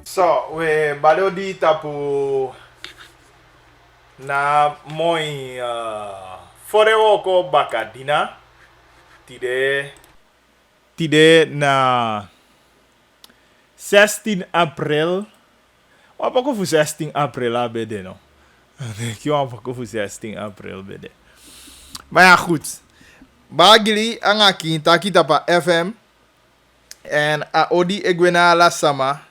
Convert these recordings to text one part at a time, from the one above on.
So, we balodi tapu na moi forewoko bakadina tide na 16 april. Wat pak voor 16 april bede no? Ik wat pak voor 16 april bede. Maar ja, goed. Bagili angaki taki tapa FM en a odi egwena la sama.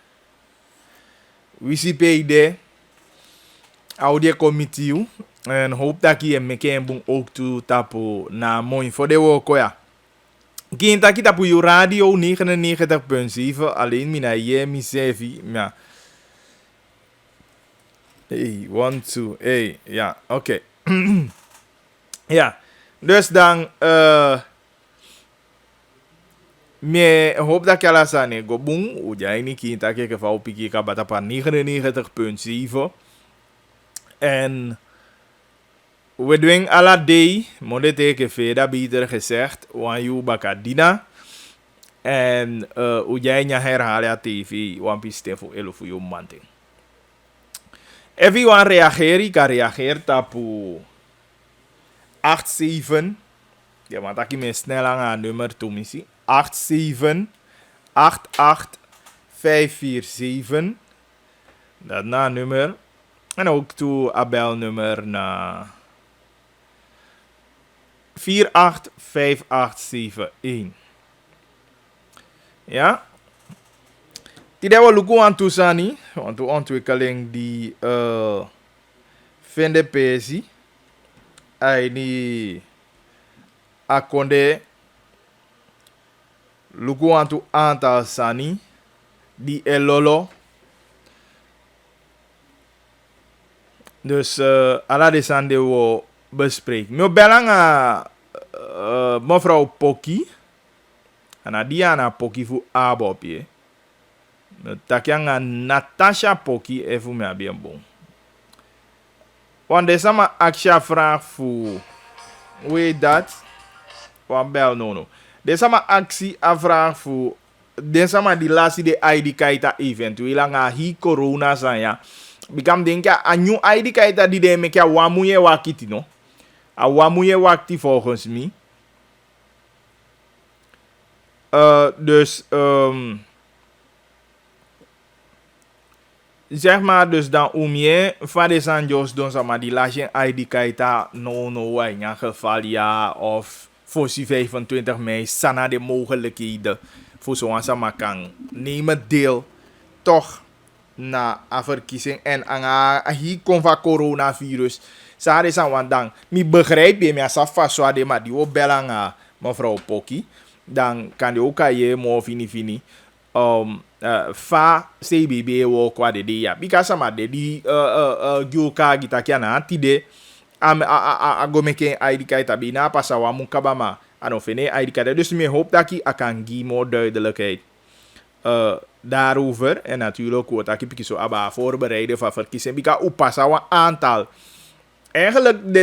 Wisi PD audie committee en hoop dat je meke bon ook toe tapu na mooi voor de woko ja. Geen taki tapu je radio 99.7 alleen mina je mi sevi ja. Hey, 1 2 hey ja, oké. Ja. Dus dan me hoop dat je alles aan go boom. Uja ini kita keke vau piki kabata pa 99.7. En we doen alla day, moet het teken verder beter gezegd, want je bakadina. En uja nya herhalen TV, want piste voor 11 uur manting. Everyone reageren, kan reageren tapu 87. Ja, want ik me snel aan nummer toe missie. 87 88 547. Dat na nummer. En ook toe abelnummer na 485871. Ja. Tidak we luku aan toesani. Want de ontwikkeling die vinden pesi. Hij die akonde luku aan toe aantal sani. Die elolo. Dus alla de sande wo bespreken. Meu belanga mevrouw Poki. Ana Diana Poki fu abopie. Takianga Natasha Poki efu me bien bon. Want de sama aksha vraag fu hoe dat? Wan bel no. De sama aksi avraag fu de sama di lasi de ID kaita event. Wilanga hi corona saya. Bikam denka a new ID kaita die de mekia wamuye wakiti no. A wamuye wakti volgens mij. Dus zeg maar dus dan umie van de Sanjos don sama die lasje ID kaita no in een geval ja of voor 25 mei sana de mogelijkheden voor zo'n sama kan nemen deel toch na a verkiezing en anga hi kon van coronavirus. Sare san wandang. Mi begrijp je me asafa swade maar die op belanga mevrouw Poki. Dan kan je ook je mo fini. Fa CBB wo kwa de ya. Bika sama de di gyoka gita kiana tide a gomeke ID kaita bina pasawa mukabama. Ano fene ID kaita. Dus me hoop dat ik akan gi more duidelijkheid. Daarover en natuurlijk wordt ik zo aba voorbereiden van verkiezingen. Bika upasawa aantal. Eigenlijk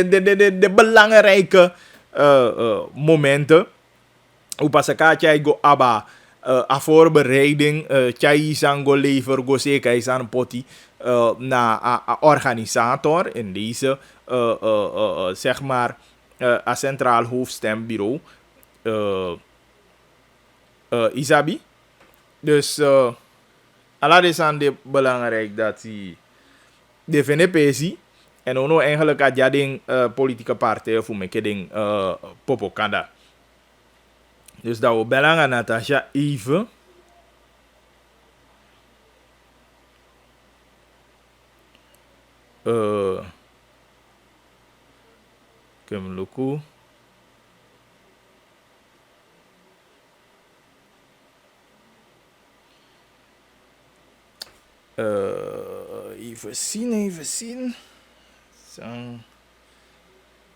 de belangrijke momenten. Upasaka chai go aba a voorbereiding chai sango lever go zeker is aan poti na a organisator in deze zeg maar a centraal hoofdstembureau Isabi. Dus alla is aan de belangrijk dat hij de VNPC en ono eigenlijk had jading politieke partijen voor me keding popokanda. Dus dat we bellen aan Natasha even. Kem luku. Even zien. Sang.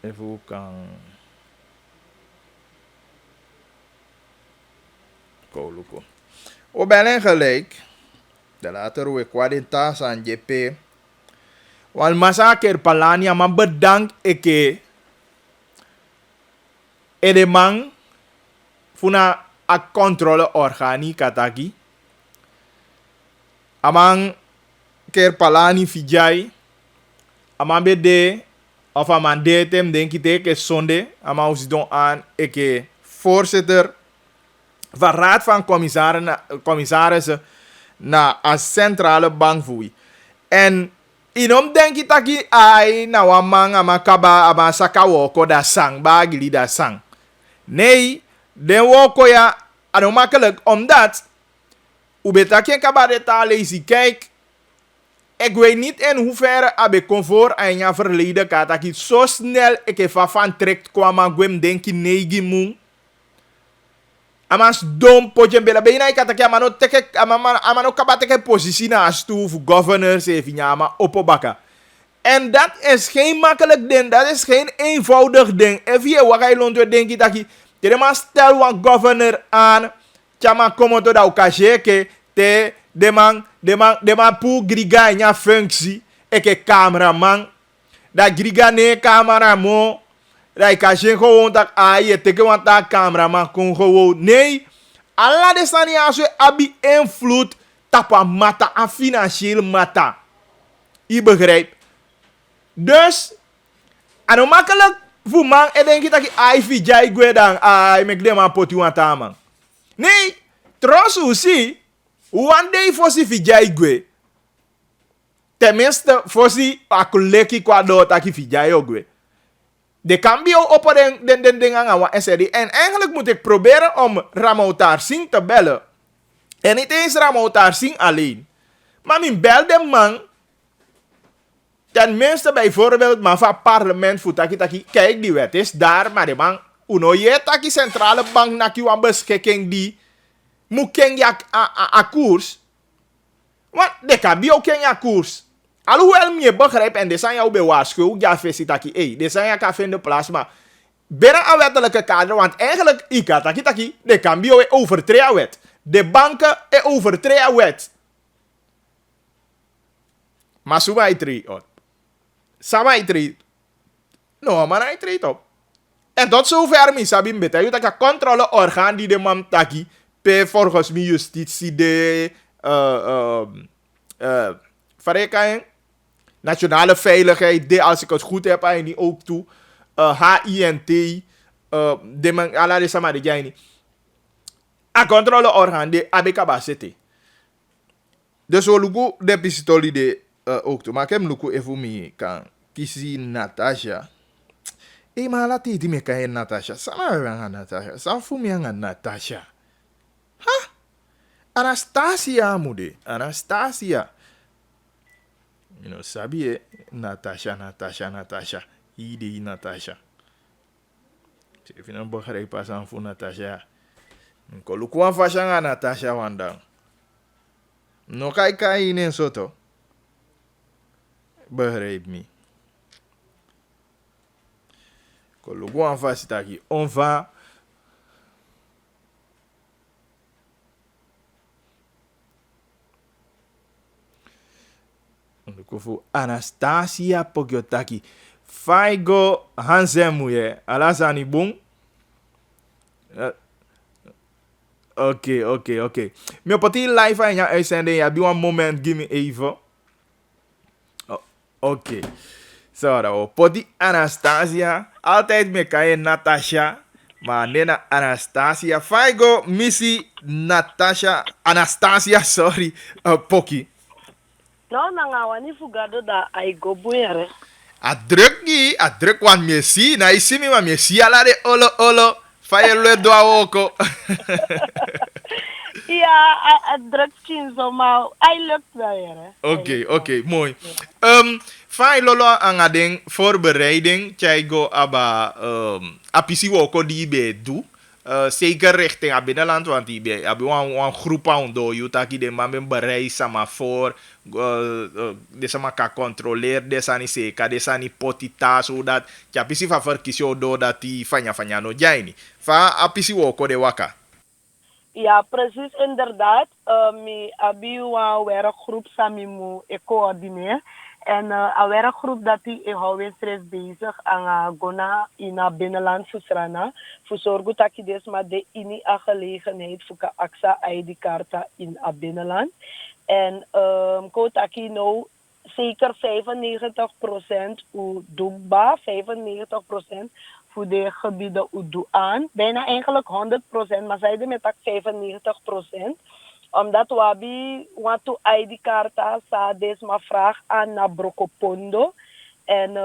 Even kan. Luko. We bellen gelijk. De later we 40 san JP. Wal masaker palani ama bedank eke edemang funa a controle organi kataki. Amang ker palani fijai. Amang bede of aman detem denk ik ke zonde. Amang usidon aan eke voorzitter van raad van commissarissen na a centrale bank fui. En inom denki taki ai na wamang ama kaba ama saka woko da sang bagili da sang. Nee, den woko ya ano makkelijk omdat ubetaki kaba de tale isi kijk. Ik weet niet in hoeverre abe comfort aan je verleden kataki zo snel ik even van trekt kwam gwem denki negi moon. Amas dom potje bela bena ikataki amano teke amano kaba teke positie na astu voor governors even nyama opobaka. En dat is geen makkelijk ding, dat is geen eenvoudig ding. Even je wakai lontwe denki taki, je maar stel wan governor aan, chama komoto da ukasheke te de man pu griga nya functie eke cameraman da griga ne cameraman da ikashe gewoon tak ai teke wan ta cameraman kon gewoon nee alla de sani aso abi invloed tapa mata a financieel mata i begrijp dus ano makkelijk voor man en denk ik dat ik ai fi jai gwe dan ai mek de man poti wan ta man nee tros usi one day fosi fijai gwe. Tenminste, fosi akuleki kwa do taki fijai gwe. De cambio op den ding aan wa SRD. En eigenlijk moet ik proberen om Ramoutar Singh te bellen. En niet eens Ramoutar Singh alleen. Maar mijn bel de man. Tenminste bijvoorbeeld, maar van parlement voor taki. Kijk, die wet is daar, maar de man. Uno je taki centrale bank naki wan beschikking die. Moet ken je a koers. Want de kan bi ook ken je koers. Alhoewel me begrijp en de zijn jou bewaarschuw. Ja, visitaki. De zijn je kan vinden plaats. Maar binnen een wettelijke kader. Want eigenlijk, taki. De kan bi overtreden wet. De banken overtreden wet. Maar zo mij treedt op. Sama treedt. No, maar hij treedt op. En tot zover mi sabim beter. Je dat je controleorgaan die de man taki. Volgens mij justitie de nationale veiligheid de als ik het goed heb en die ook toe HINT de man ala de sama de jani a controleorgaan de abekaba zitten dus we lugu de pistoli de ook toe maar ik heb lugu even mee kan kisi Natasha maar laat die me kan Natasha sama we Natasha sama fu me aan Natasha ha Anastasia mude. Anastasia. You know, sabi Natasha. Idi Natasha. If you don't begrijp pas aan voor Natasha. Nko lukuan fashion aan Natasha wandang. No kai in soto. Begrijp me. Nko lukuan fasitaki. On va Kufu Anastasia Pogyotaki. Faigo Hansemuye. Alasani Bung. Oké. Mijn partie live aan je uitzending. Ja, bij een moment, give me even. Oké. Zo, dat Poti Anastasia. Altijd met kan je Natasha. Maar nena Anastasia. Faigo missie Natasha. Anastasia, sorry. Poki. Nou, wani fugado da aigo buere. A druk wan mesi, na isi mi wa mesi ala de olo, fire le do oko. Ja, a druk chin zo maar, I lukt wel Oké, mooi. Fai lolo ang ading voorbereiding, go aba apisi woko die be do. Zeker richting het binnenland, want die hebben een groep aan do Utaki de man ben bereid sama voor de sama kan controleren de sani seka de sani potita zodat ja pisi fa verkiesje do dat die fanya no jaini fa apisi woko de waka Ja, precies, inderdaad. Mi abi een werkgroep samen mu ik coördineer. En een werkgroep dat die hou stress bezig aan gona in het binnenland Fusrana. Voor zorgen dat je dus maar de in een gelegenheid voor de AXA ID-kaarta in het binnenland. En kotaki nou zeker 95% doelbaar, 95% voor de gebieden doe aan. Bijna eigenlijk 100%, maar zij met dat 95%. Omdat we hebben want to ID-kaarta sa des maar vraag aan naar Brokopondo. En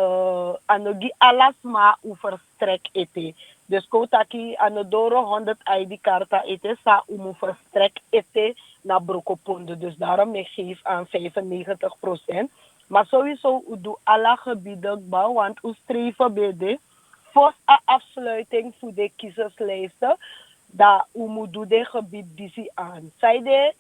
anogi alles maar overstrek ete. Dus kotaki anodoro 100 ID-kaarta ete sa verstrek ete naar Brokopondo. Dus daarom ik geef aan 95%. Maar sowieso doe alle gebieden bouw, want we streven bij de voor een afsluiting voor de kiezerslijsten, dat we moeten doen de gebied die ze aan. Zij de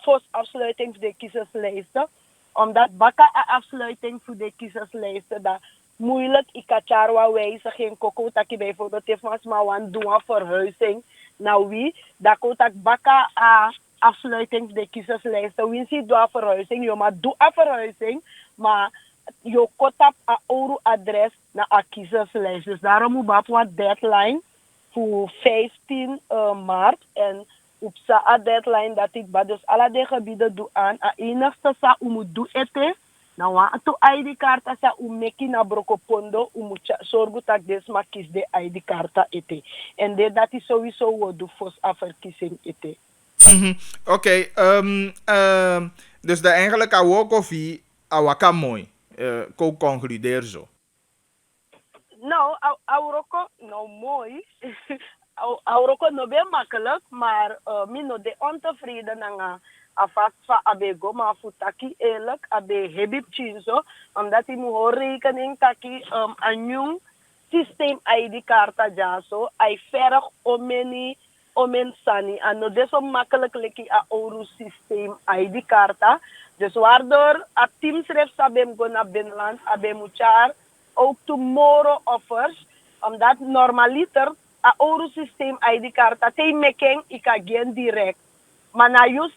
voor afsluiting voor de kiezerslijsten, omdat baka een afsluiting voor de kiezerslijsten, dat moeilijk ik kan charwa wijziging koko taki bijvoorbeeld heeft maar wan doen een verhuizing nou wie dat kotak baka a afsluiting voor de kiezerslijsten wie ziet doen een verhuizing je maar doe een verhuizing maar je kotap a ouro adres naar a kiezerslijst. Dus daarom moet je een deadline voor 15 maart. En op zo'n deadline dat ik dus alle de gebieden doe aan. A enigste sa moet doen ete. Nou, want to ID-kaarta sa meki na Brokopondo, moet zorgen dat deze maar kies de ID-kaarta ete. En dat is sowieso wat doe voor een verkiezing ete. Oké, dus de eigenlijk awo koffie awaka mooi. Ko concludeer zo. Nou, Auroko, nou mooi. Auroko no be makkelijk, maar mi no de ontevreden nanga afast van abego, maar voor taki eerlijk, abe hebib chinzo, omdat hij moet horen rekening taki een jong systeem ID-kaarta jaso, hij verg omen sani, en no de zo makkelijk leki a oru systeem ID-kaarta, dus waardoor a team schrijft abem go naar binnenland, abe muchar, ook tomorrow offers, omdat normaliter a ouro systeem ID-kaarta te meken ik again direct. Maar na je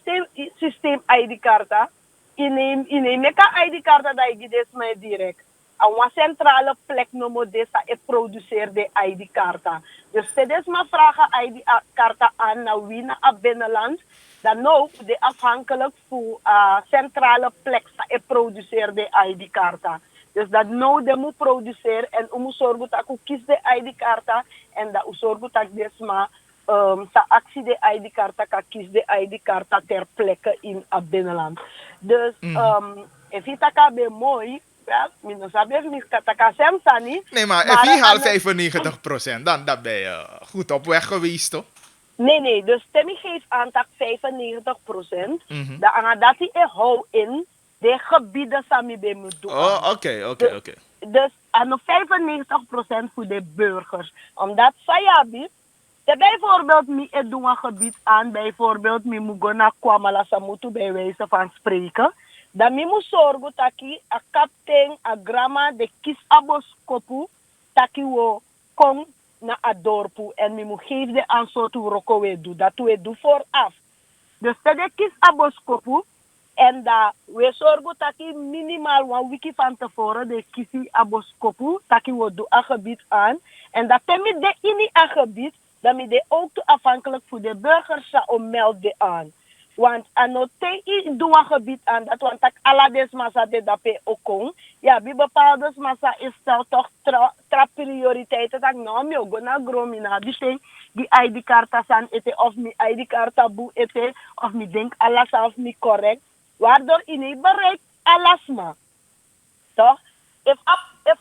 systeem ID-kaarta, in meka ID-kaarta dat ik des mij direct. A een centrale plek nomo desa e produceer de ID-kaarta. Dus steeds maar vragen ID-kaarta aan naar wie naar binnenland. Dan ook de afhankelijk voor centrale plek e produceer de ID-kaarta. Dus dat nou de moet produceren en we moeten zorgen dat ik kies de ID-kaarta en dat we zorgen dat ik desma sa actie de ID-kaarta kan kies de ID-kaarta ter plekke in het binnenland. Dus even dat be mooi, ja, minus abef niet kataka semsani. Nee, maar even haal 95%, dan ben je goed op weg geweest, toch? Nee, dus Timmy geeft aan dat 95%. Dat hij hou in de gebieden sami be moet doen. Oh, oké. Dus aan 95% voor de burgers. Omdat Sayabi, bijvoorbeeld mi doen een gebied aan, bijvoorbeeld mi moet gaan naar Kwamala Samutu bij wijze van spreken. Dan mi moet zorgen dat ik een kapitein, een grama, de kiesabos kopu, dat ik wo kom naar het dorp en mi moet geven de aanzoek toe roko we doen. Dat we doen vooraf. Dus de kiesabos kopu, en dat we zorgen dat je minimaal een week van tevoren de kiesie aboskopu, dat je wordt een gebied aan. En dat je de in een gebied, dat je ook afhankelijk voor de burgers om melden aan. Want anote doe een gebied aan, dat want ik alle deze massa de dape ook. Ja, bij bepaalde massa is stel toch prioriteiten. Dat ik nou me ook naar gromina. Die ID-kaarta zijn ete, of mijn ID-kaarta boe ete, of mijn denk alles of niet correct. Waardoor je niet bereikt alles maar. Toch? If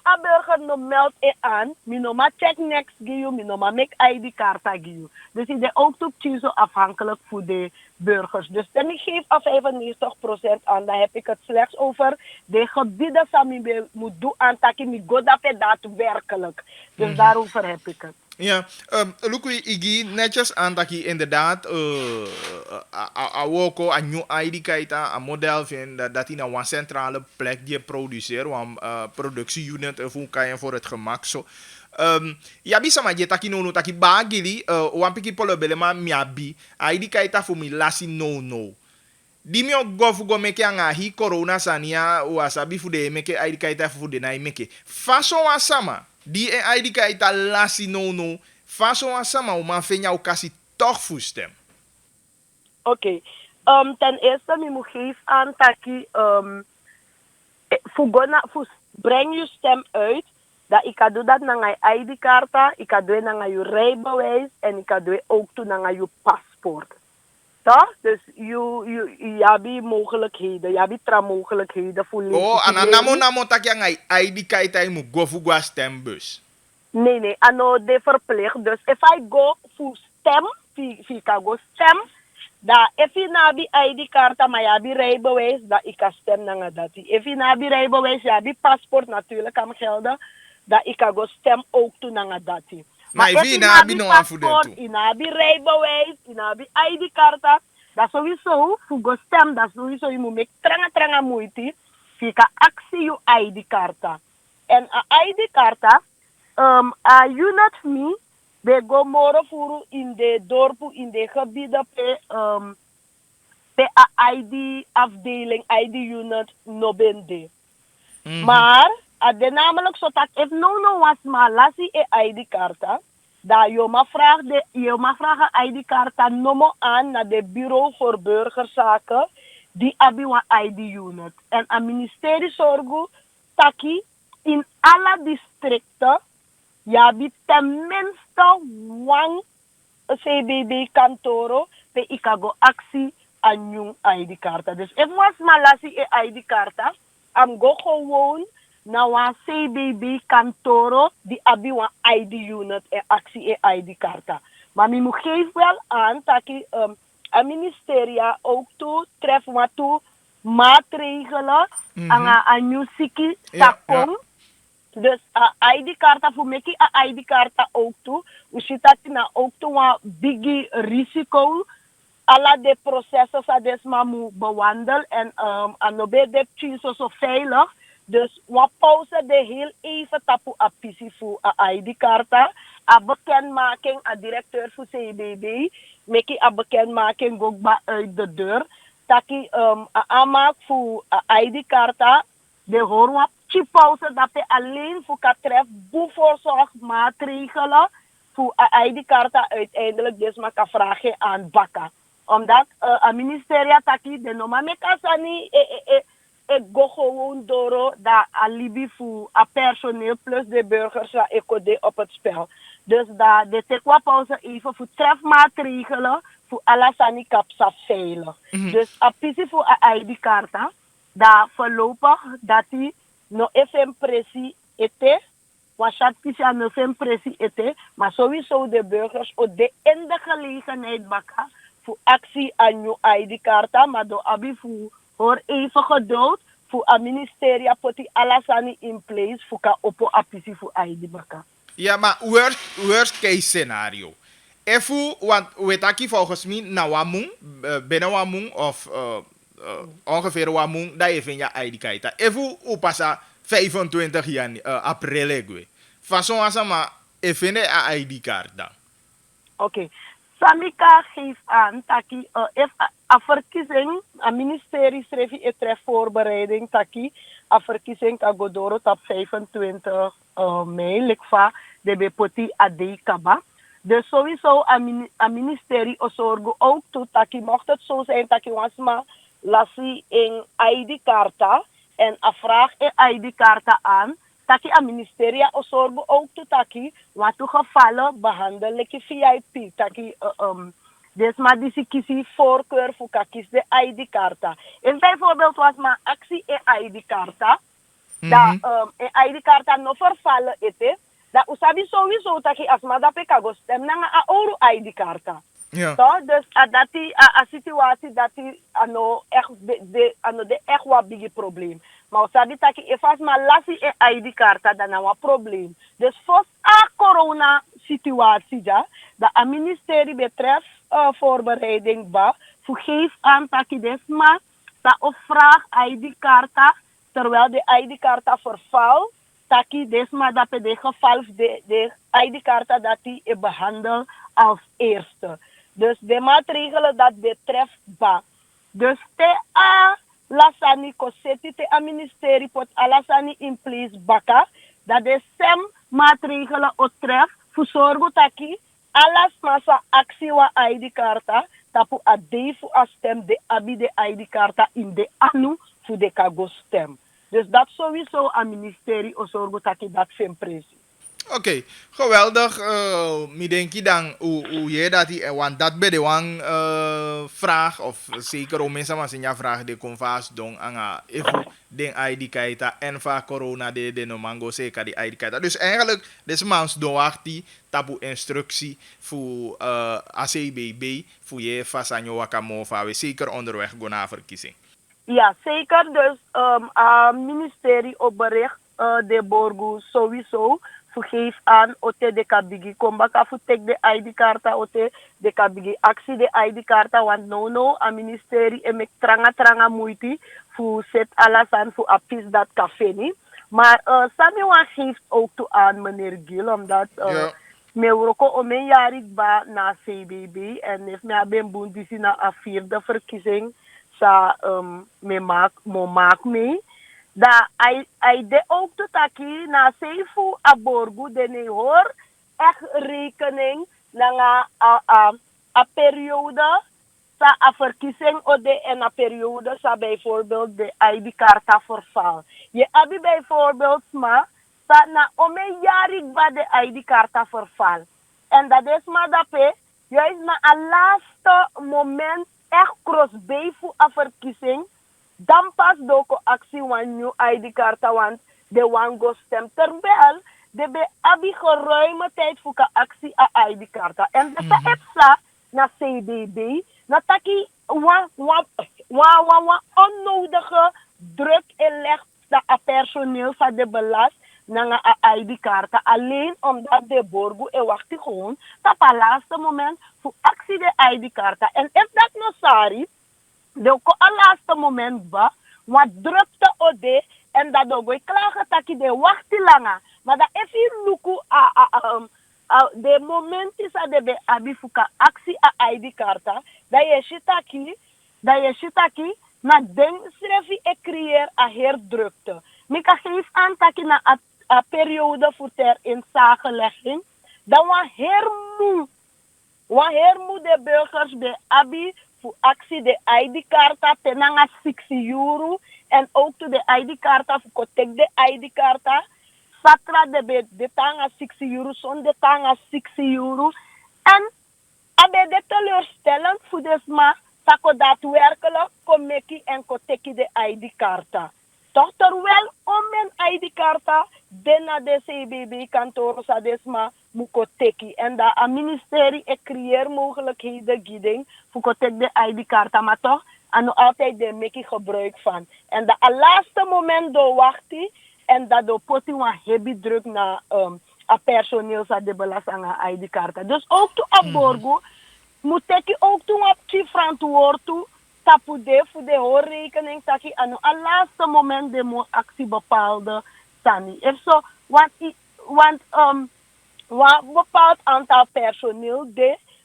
a burger no meld aan, mi no ma check next give mi no ma make ID-kaarta give. Dus je ook toe kiezen afhankelijk voor de burgers. Dus dan ik geef a 95% aan, dan heb ik het slechts over de gebieden dat mi moet doen aan taki mi go dape daadwerkelijk. Dus daarover heb ik het. Ja, Lukui Igi, netjes aan dat je inderdaad woko een nieuw ID-kaarta, een model vindt dat hij naar een centrale plek die produceert, een productieunit voor het gemak zo. Yabi sama je taki no no taki bagili wan piki polo belema miabi ID kaita fu mi lasi no no. Di mi gofu go meke anga hi corona sania wasabi fu de meke ID kaita fu de na meke. Faso wa sama di ID kaita lasi no no. Faso wa sama o man fenya o kasi toch fu stem. Oké. Ten eerste, je moet geven aan dat je breng je stem uit. Dat ik kan doen dat naar je ID-kaart, ik kan doen naar je rijbewijs en ik kan doen ook toe naar je paspoort. Toch? Dus je hebt mogelijkheden, je hebt mogelijkheden voor Oh, namo tak yang ID kaita mu gofu go stembus. Nee, ano de verplicht. Dus if I go voor stem, ik kan go stem. Da if je na bi ID kaarta maar je bi rijbewijs, dat ik kan stem na dat. If je na bi rijbewijs, je bi paspoort natuurlijk kan gelden, dat ik kan go stem ook toe na dat. Maar if je na bi no paspoort, je na bi rijbewijs, je na bi ID kaarta, dat sowieso voor go stem, dat sowieso je moet make tranga moeite, fika actie je ID kaarta. En ID kaarta, a unit me. We go more furu in de dorpen, in de gebieden pe ID afdeling, ID unit no bende. Maar, de namelijk zo dat if no was maar lasi ID kaarta, dat je mag vragen ID kaarta nomo aan naar de bureau voor burgerzaken, die hebben een ID unit. En het ministerie zorgt taki in alle districten, ja, bi tenminste one CBB kantoro pe ikago actie aan yung ID kaarta. Dus if was malasi ID kaarta, am go gewoon na een CBB kantoro die abi een ID unit e actie ID kaarta. Maar mi moet geef wel aan dat een ministeria ook toe tref wat toe maatregelen aan nieuw siki sakong. Dus ID-kaarta voor meki ID-kaarta ook toe. We zitten na ook toe een big risico. Alla de processen sa desma moet bewandelen en anobe de tjiso zo veilig. Dus we pauze de heel even tapu apisi voor ID-kaarta. A bekendmaking, a directeur voor CBB. Meki a bekendmaking ook uit de deur. Taki aanmaak voor ID-kaarta. De horen pauze dat we alleen voor kan treffen voorzorgmaatregelen voor ID-kaarten uiteindelijk dus maar kan vragen aan Bakka. Omdat het ministerie taki de norma mekasani go gewoon door dat alibi voor het personeel plus de burgers dat ik op het spel. Dus dat de tekwa pauze even voor trefmaatregelen voor alle sanikapsa veilig. Dus apisi voor ID-kaarten dat voorlopig dat die no FM pressie ete, washat kisa no FM pressie ete, maar sowieso de burgers o de in de gelegenheid baka voor actie aan uw ID-kaarta, maar door abi voor even geduld voor het ministerie poti alasani in place voor ka opo apisi voor ID baka. Ja, maar worst case scenario. Efu, want we taki volgens mij na wamung, binnen wamung of ongeveer wamung, dat je vindt je ID-kaarta. Efu upasa 25 april egwe. Façon asama, even een ID-kaart dan. Oké. Samika geeft aan taki if a verkiezing, a ministerie schreef je tref voorbereiding taki a verkiezing ka godoro op 25 mei likva de bepoti ade kaba. Dus sowieso a ministerie zorgen ook toe taki mocht het zo zijn taki wasma lasi in ID-kaarta en a vraag ID-kaarta aan. Taki a ministeria o zorgen ook toe taki wat gevallen behandel ik VIP taki dus maar die kiesie voorkeur voor kakis de ID-kaarta. En bijvoorbeeld was maar actie ID-kaarta, dat ID-kaarta no vervallen ete, dat usabi sowieso taki asma dat pe kago stem na a oru ID-kaarta. Ja. So, dus dat die a situatie dat die ano echt de echt wat big probleem. Maar usabi taki if as ma lasi ID-kaarta dan een probleem. Dus voor a corona situatie ja, dat a ministerie betreft voorbereiding ba, voor geef aan taki desma, dat of vraag ID-kaarta, terwijl de ID-kaarta vervalt, taki desma dat de geval de ID-kaarten dat die behandeld als eerste. Dus de maatregelen dat betreft ba. Dus te a lasani koseti te a ministerie pot alasani in place baka dat de sem maatregelen otref voor zorgen taki alas masa actie wa ID-karta tapu a defu a stem de abi de ID-karta in de anu voor de kago stem. Dus dat sowieso aan ministerie o zorgen taki dat vind presi. Oké, geweldig. Ik denk dan hoe je dat die, want dat bij de wang vraag of zeker om mensen maar zijn vraag de convas doen aan even den ID kaita en va corona de no mango zeker die ID kaita. Dus eigenlijk deze maand doen wacht die tabu instructie voor ACBB voor je fasanyo wakamova we zeker onderweg go naar verkiezing. Ja, zeker. Dus ministerie op bericht de borgo sowieso geef aan ote de kabigi kombaka fu tek de ID-karta ote de kabigi actie de ID-karta want no a ministerie emek tranga moeite fu set alasan fu apis dat café ni. Maar Samuel geeft ook toe aan meneer Gil omdat me roko o men jarig ba na CBB en if me ben bundisi na a vierde verkiezing sa me maak mee. Da ai de ook te taki na seifu aborgu de ne hoor echt rekening na a periode sa a verkiezing ode en a periode sa bijvoorbeeld de ID-karta verval. Je abi bijvoorbeeld ma sa na ome jarig ba de ID-karta verval. En dat is maar dat juist na a laatste moment echt cross bijvoorbeeld a verkiezing dan pas doko actie wan new ID-karta want de wango stem terwijl de be abi geruime tijd voor ka actie a ID-karta. En de EPSA na CDB na taki onnodige druk legt a personeel van de belast na a ID-karta alleen omdat de borgo wacht gewoon op het laatste moment voor actie de ID-karta. En if dat no sari de ko al laatste moment ba wat drukte ode en dat dogo klagen taki de wachti langa maar dat if you luku de moment is a de be abifuka actie a ID-karta dat je shitaki na den schrefi e creëer a herdrukte mika geef aan taki na a periode voor ter inzagelegging dan wanneer de burgers be abi voor actie de ID-karta tenanga 6 euro en ook to de ID-karta voor kotek de ID-karta satra de tanga 6 euro son de tanga 6 euro en abe de teleurstellend voor desma tako daadwerkelijk komeki en koteki de ID-karta. Toch terwijl om een ID-karta dena de CBB kantoor sa desma mukoteki en da a ministerie e creëer mogelijkheden giding voor kotek de ID-karta maar toch en nog altijd de meki gebruik van. En da a laatste moment do wachti en dat do poti wan heavy druk na a personeel sa de belasting aan ID-karta. Dus ook to a borgo moet ik ook toe op die verantwoord toe tapu de voor de hoorrekening taki en a laatste moment de mo actie bepaalde sani. If so, want bepaald aantal personeel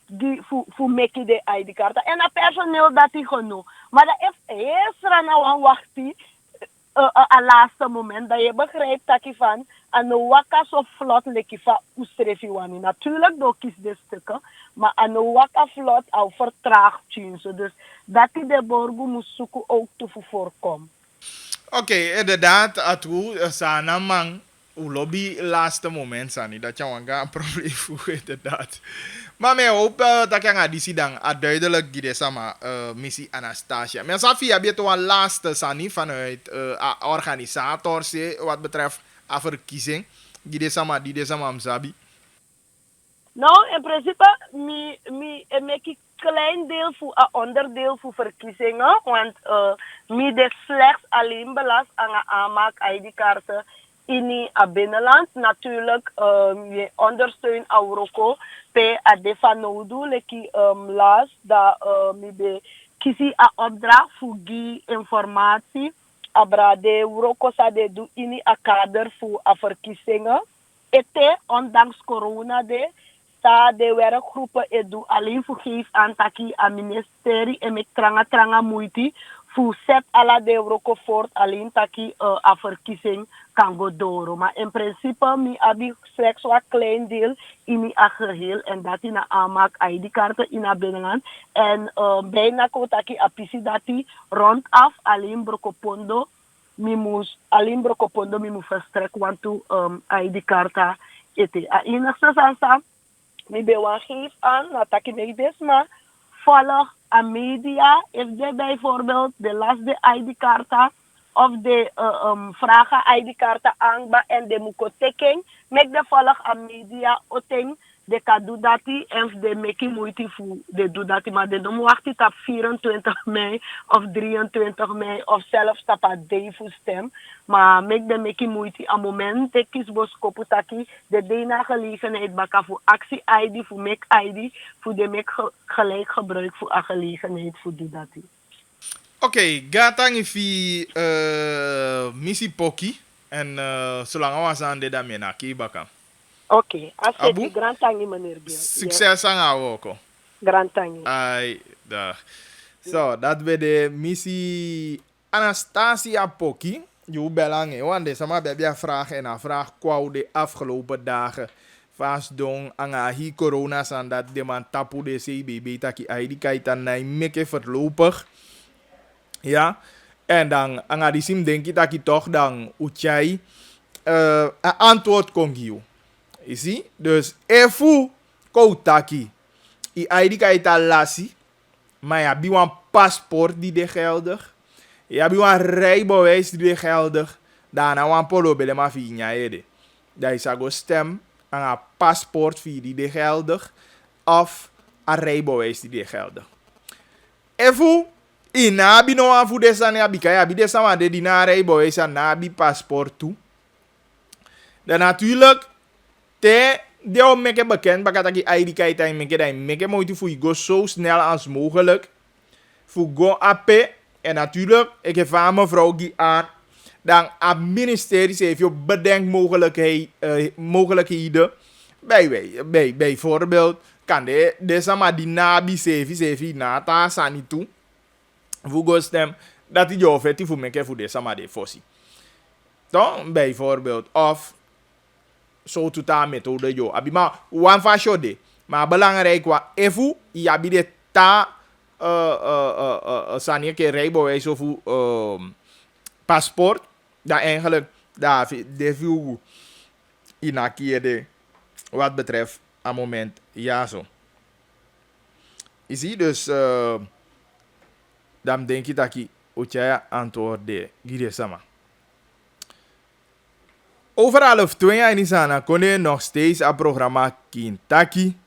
die voor meki de ID-karta en a personeel dat die genoeg. Maar dat is eerst aan wachti a laatste moment dat je begrijpt dat je van aan waka zo vlot leki van ustrefi wani. Natuurlijk door kies de stukken, maar aan waka vlot al vertraagd zo. Dus dat die de borgo moet zoeken ook te voorkomen. Oké, inderdaad, atu sana man lobby laatste moment sani dat je een probleem voor inderdaad. Maar mij hoop dat je aan die sidang duidelijk gide sama missie Anastasia. Maar Safi heb je toch een laatste sani vanuit organisator wat betreft a verkiezing. Gide sama mzabi. Nou, in principe, maak ik klein deel voor een onderdeel voor verkiezingen, want mi de slechts alleen belast aan de aanmaak ID-kaarten in het binnenland. Natuurlijk, je ondersteunt Auroko bij het defanodu, leki laatst dat mi be kiezen een opdracht voor die informatie abra de Urokosa de do ini a kader voor a verkiezingen. Ete, ondanks corona de, sta de werkgroepen edu alleen voor geef aan taki a ministerie en met tranga moeite voor zet ala de Uroko voort alleen taki a verkiezing kan go door. Maar in principe mi abi slechts wat klein deel in a geheel en dat in a aanmaak ID-kaarten in a binnenland en bijna kotaki a pisi dati rondaf alleen brokopondo mi moest verstrekken want to ID-kaarten ete. A enigste sansa mi bewan geef aan dat ik niet is, maar volg aan media, if de bijvoorbeeld de laatste ID-kaarten of de vragen ID-kaarten aanba en de mukoteking, make de volg aan media oteng de kan doen dat en de make moeite voor de doen dat maar de noem wacht het op 24 mei of 23 mei of zelfs op een day voor stem maar make moeite aan moment de kiesbos koputaki de dena gelegenheid baka voor actie ID voor make ID voor de make gelijk gebruik voor een gelegenheid voor doen dat. Oké, gatang ifi missie poki en zolang we aan de daarmee na baka. Oké, als je grand tangi meneer Biel. Succes aan jou ook. Grand tangi. Ai, dag. Zo, dat we de missie Anastasia Poki. Je belangrijk, want deze maar bij je vraag en een vraag kwam de afgelopen dagen. Vast doen aan hi corona aan dat de man tapu de CBB taki ID kaitan na meke voorlopig. Ja, en dan aan die sim denk ik dat ik toch dan uitjai een antwoord kon geven. Je ziet? Dus even koutaki. I ID kaita lasi. Maar ja, bi een paspoort die de geldig. Ja, bi een rijbewijs die de geldig. Daarna wan polo bele ma fi nyaede. Dat is go stem aan een paspoort die de geldig. Of een rijbewijs die de geldig. Even ina bi no aan voor desa ne abi kaya bi desa ma de dina rijbewijs en na bi paspoort toe. Dan natuurlijk te deel meke bekend bakat aki ID kaita en meke dat meke moeite voor je go zo snel als mogelijk voor go appe en natuurlijk ik heb aan mevrouw die aan dan het ministerie heeft je bedenk mogelijkheden bijvoorbeeld kan de sama die nabi sevi na ta sani toe voor go stem dat die jo vetti voor meke voor de sama de fossi dan bijvoorbeeld of zo tuta methode yo abi ma wan fa shode maar belangrijk wa efu ya bi de ta sanje ke rijbewijs of paspoort dat eigenlijk daar de veel inakiede wat betreft aan moment ja zo is hij dus dan denk ik dat ik utja antwoord de gide sama. Over 2 jaar in Sana kon je nog steeds het programma Kintaki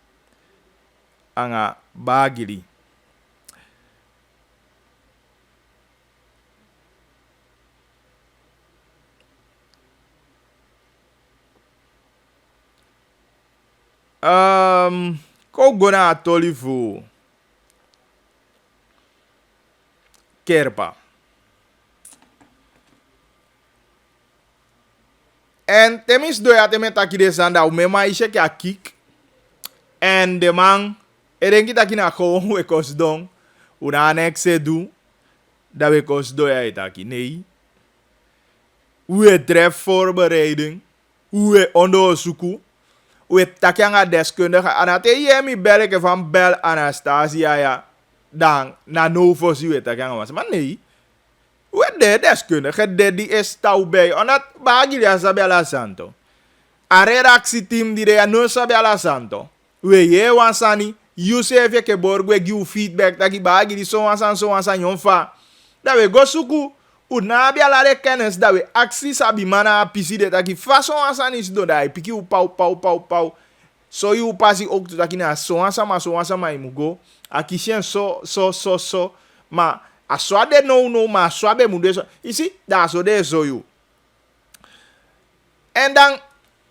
aan Bagili. Ko gona tolifu Kerpa. En temis do ya teme taki de sanda u mema ishe ki akik. En de man erenki taki na ko we kos don. Una anexe du. Da we kos do ya itaki. Nee. We tref voorbereiding. We onderzoeken. We taki anga deskundige. Anate yemi belke van bel Anastasia ya. Dan na no fosi we taki anga was. Maar nee. We de deskundige de die is touw bij. Omdat bagili a sabi ala santo. A redactie team die de no sabi ala santo. We ye wansani. You say if ke borgwe give feedback. Taki bagili so wansan yon fa. Da we go suku. U na bi ala de kennis. Da we aksi sabi mana pisi de taki fason wansan is do da. Piki u pau. So you pasi ook to taki na so wansan ma imugo. A kishen so. Ma a swade no ma swabe mude so. You see, that's what they so you. En dan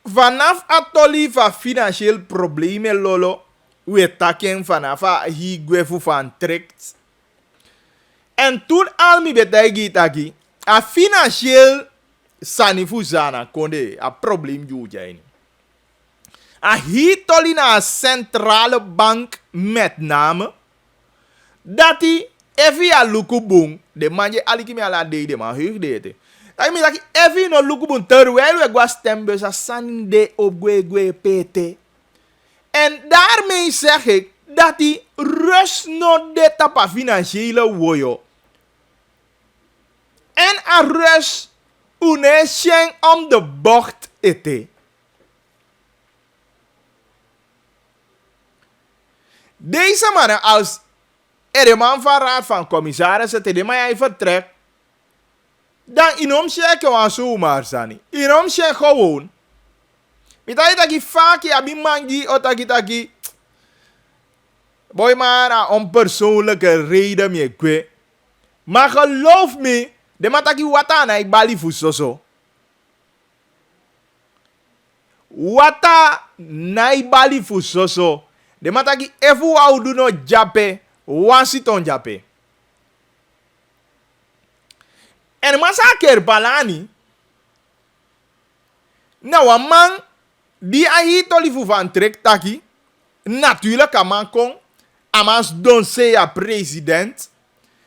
vanaf atoli van financieel problemen lolo, we taken vanaf higwe van trekt. En toen al mi betagi taki, a financieel sanifuzana konde a probleem jujaini. A hitoli na centrale bank met name dat die evi a lukubung de manje alikimi ala de man heug de. Dat mi dat evi no lukubung terwijl we gwa stembus a sande op gwe PT. En daarmee zeg ik dat die rust no de tapa financiële woyo. En a rust une schenk om de bocht ete. Deze mannen als de man van raad van commissarissen te de mij vertrekt, dan inom checken we zomaar sani. Inom check gewoon. Mitai taki faki abi mangi o taki. Boy maar a onpersoonlijke reden me kwe. Maar geloof me, de mataki wata na ibali fusoso. Wata na ibali fusoso. De mataki efu audu no jape, wansiton jape. En masaker balani. Nou, een man die ahitoli fu van trek taki. Natuurlijk een man kon. Amans don seya president.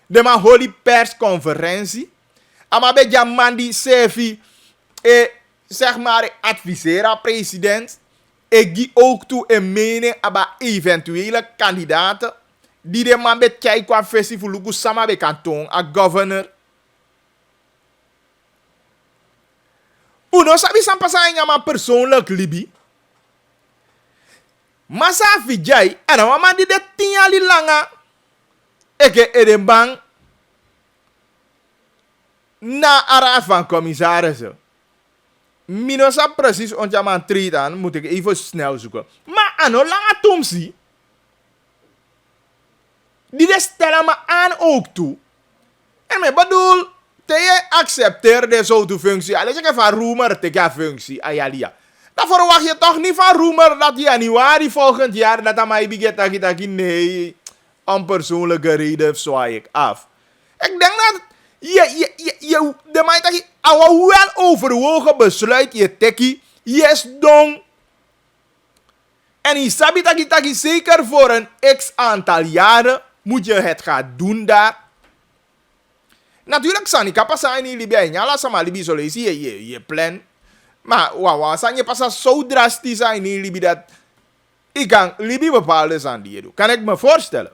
De man holy persconferentie. Ama beja man die sefi. Zeg maar advisera president. Ik gi ook toe een mening aba eventuele kandidaten. Die de man bet kijk qua versie voor luku sama be kanton a governor. Uno sabi san pasain yama persoonlijk libi. Masa vijay ana mama di de tinyali langa. Eke edembang na araad van commissarissen. Minosa precies ontjaman treedan moet ik even snel zoeken. Maar ano langa tomsi. Die de stellen me aan ook toe. En me bedoel, te je accepteer de zo'n functie. Alleen je van Roemer te gaan functie. Ayalia. Dan verwacht je toch niet van Roemer dat januari volgend jaar dat hij mij begint taki nee. Om persoonlijke reden zwaai ik af. Ik denk dat je de mij taki een wel overwogen besluit je teki. Yes dong. En je sabi taki zeker voor een x aantal jaren moet je het gaan doen daar. Natuurlijk san ik pasa in Libië en jala sama Libië zo lees je plan. Maar wauw, san je pasa zo drastisch zijn in Libië dat ik kan Libië bepaalde zijn die je doet. Kan ik me voorstellen.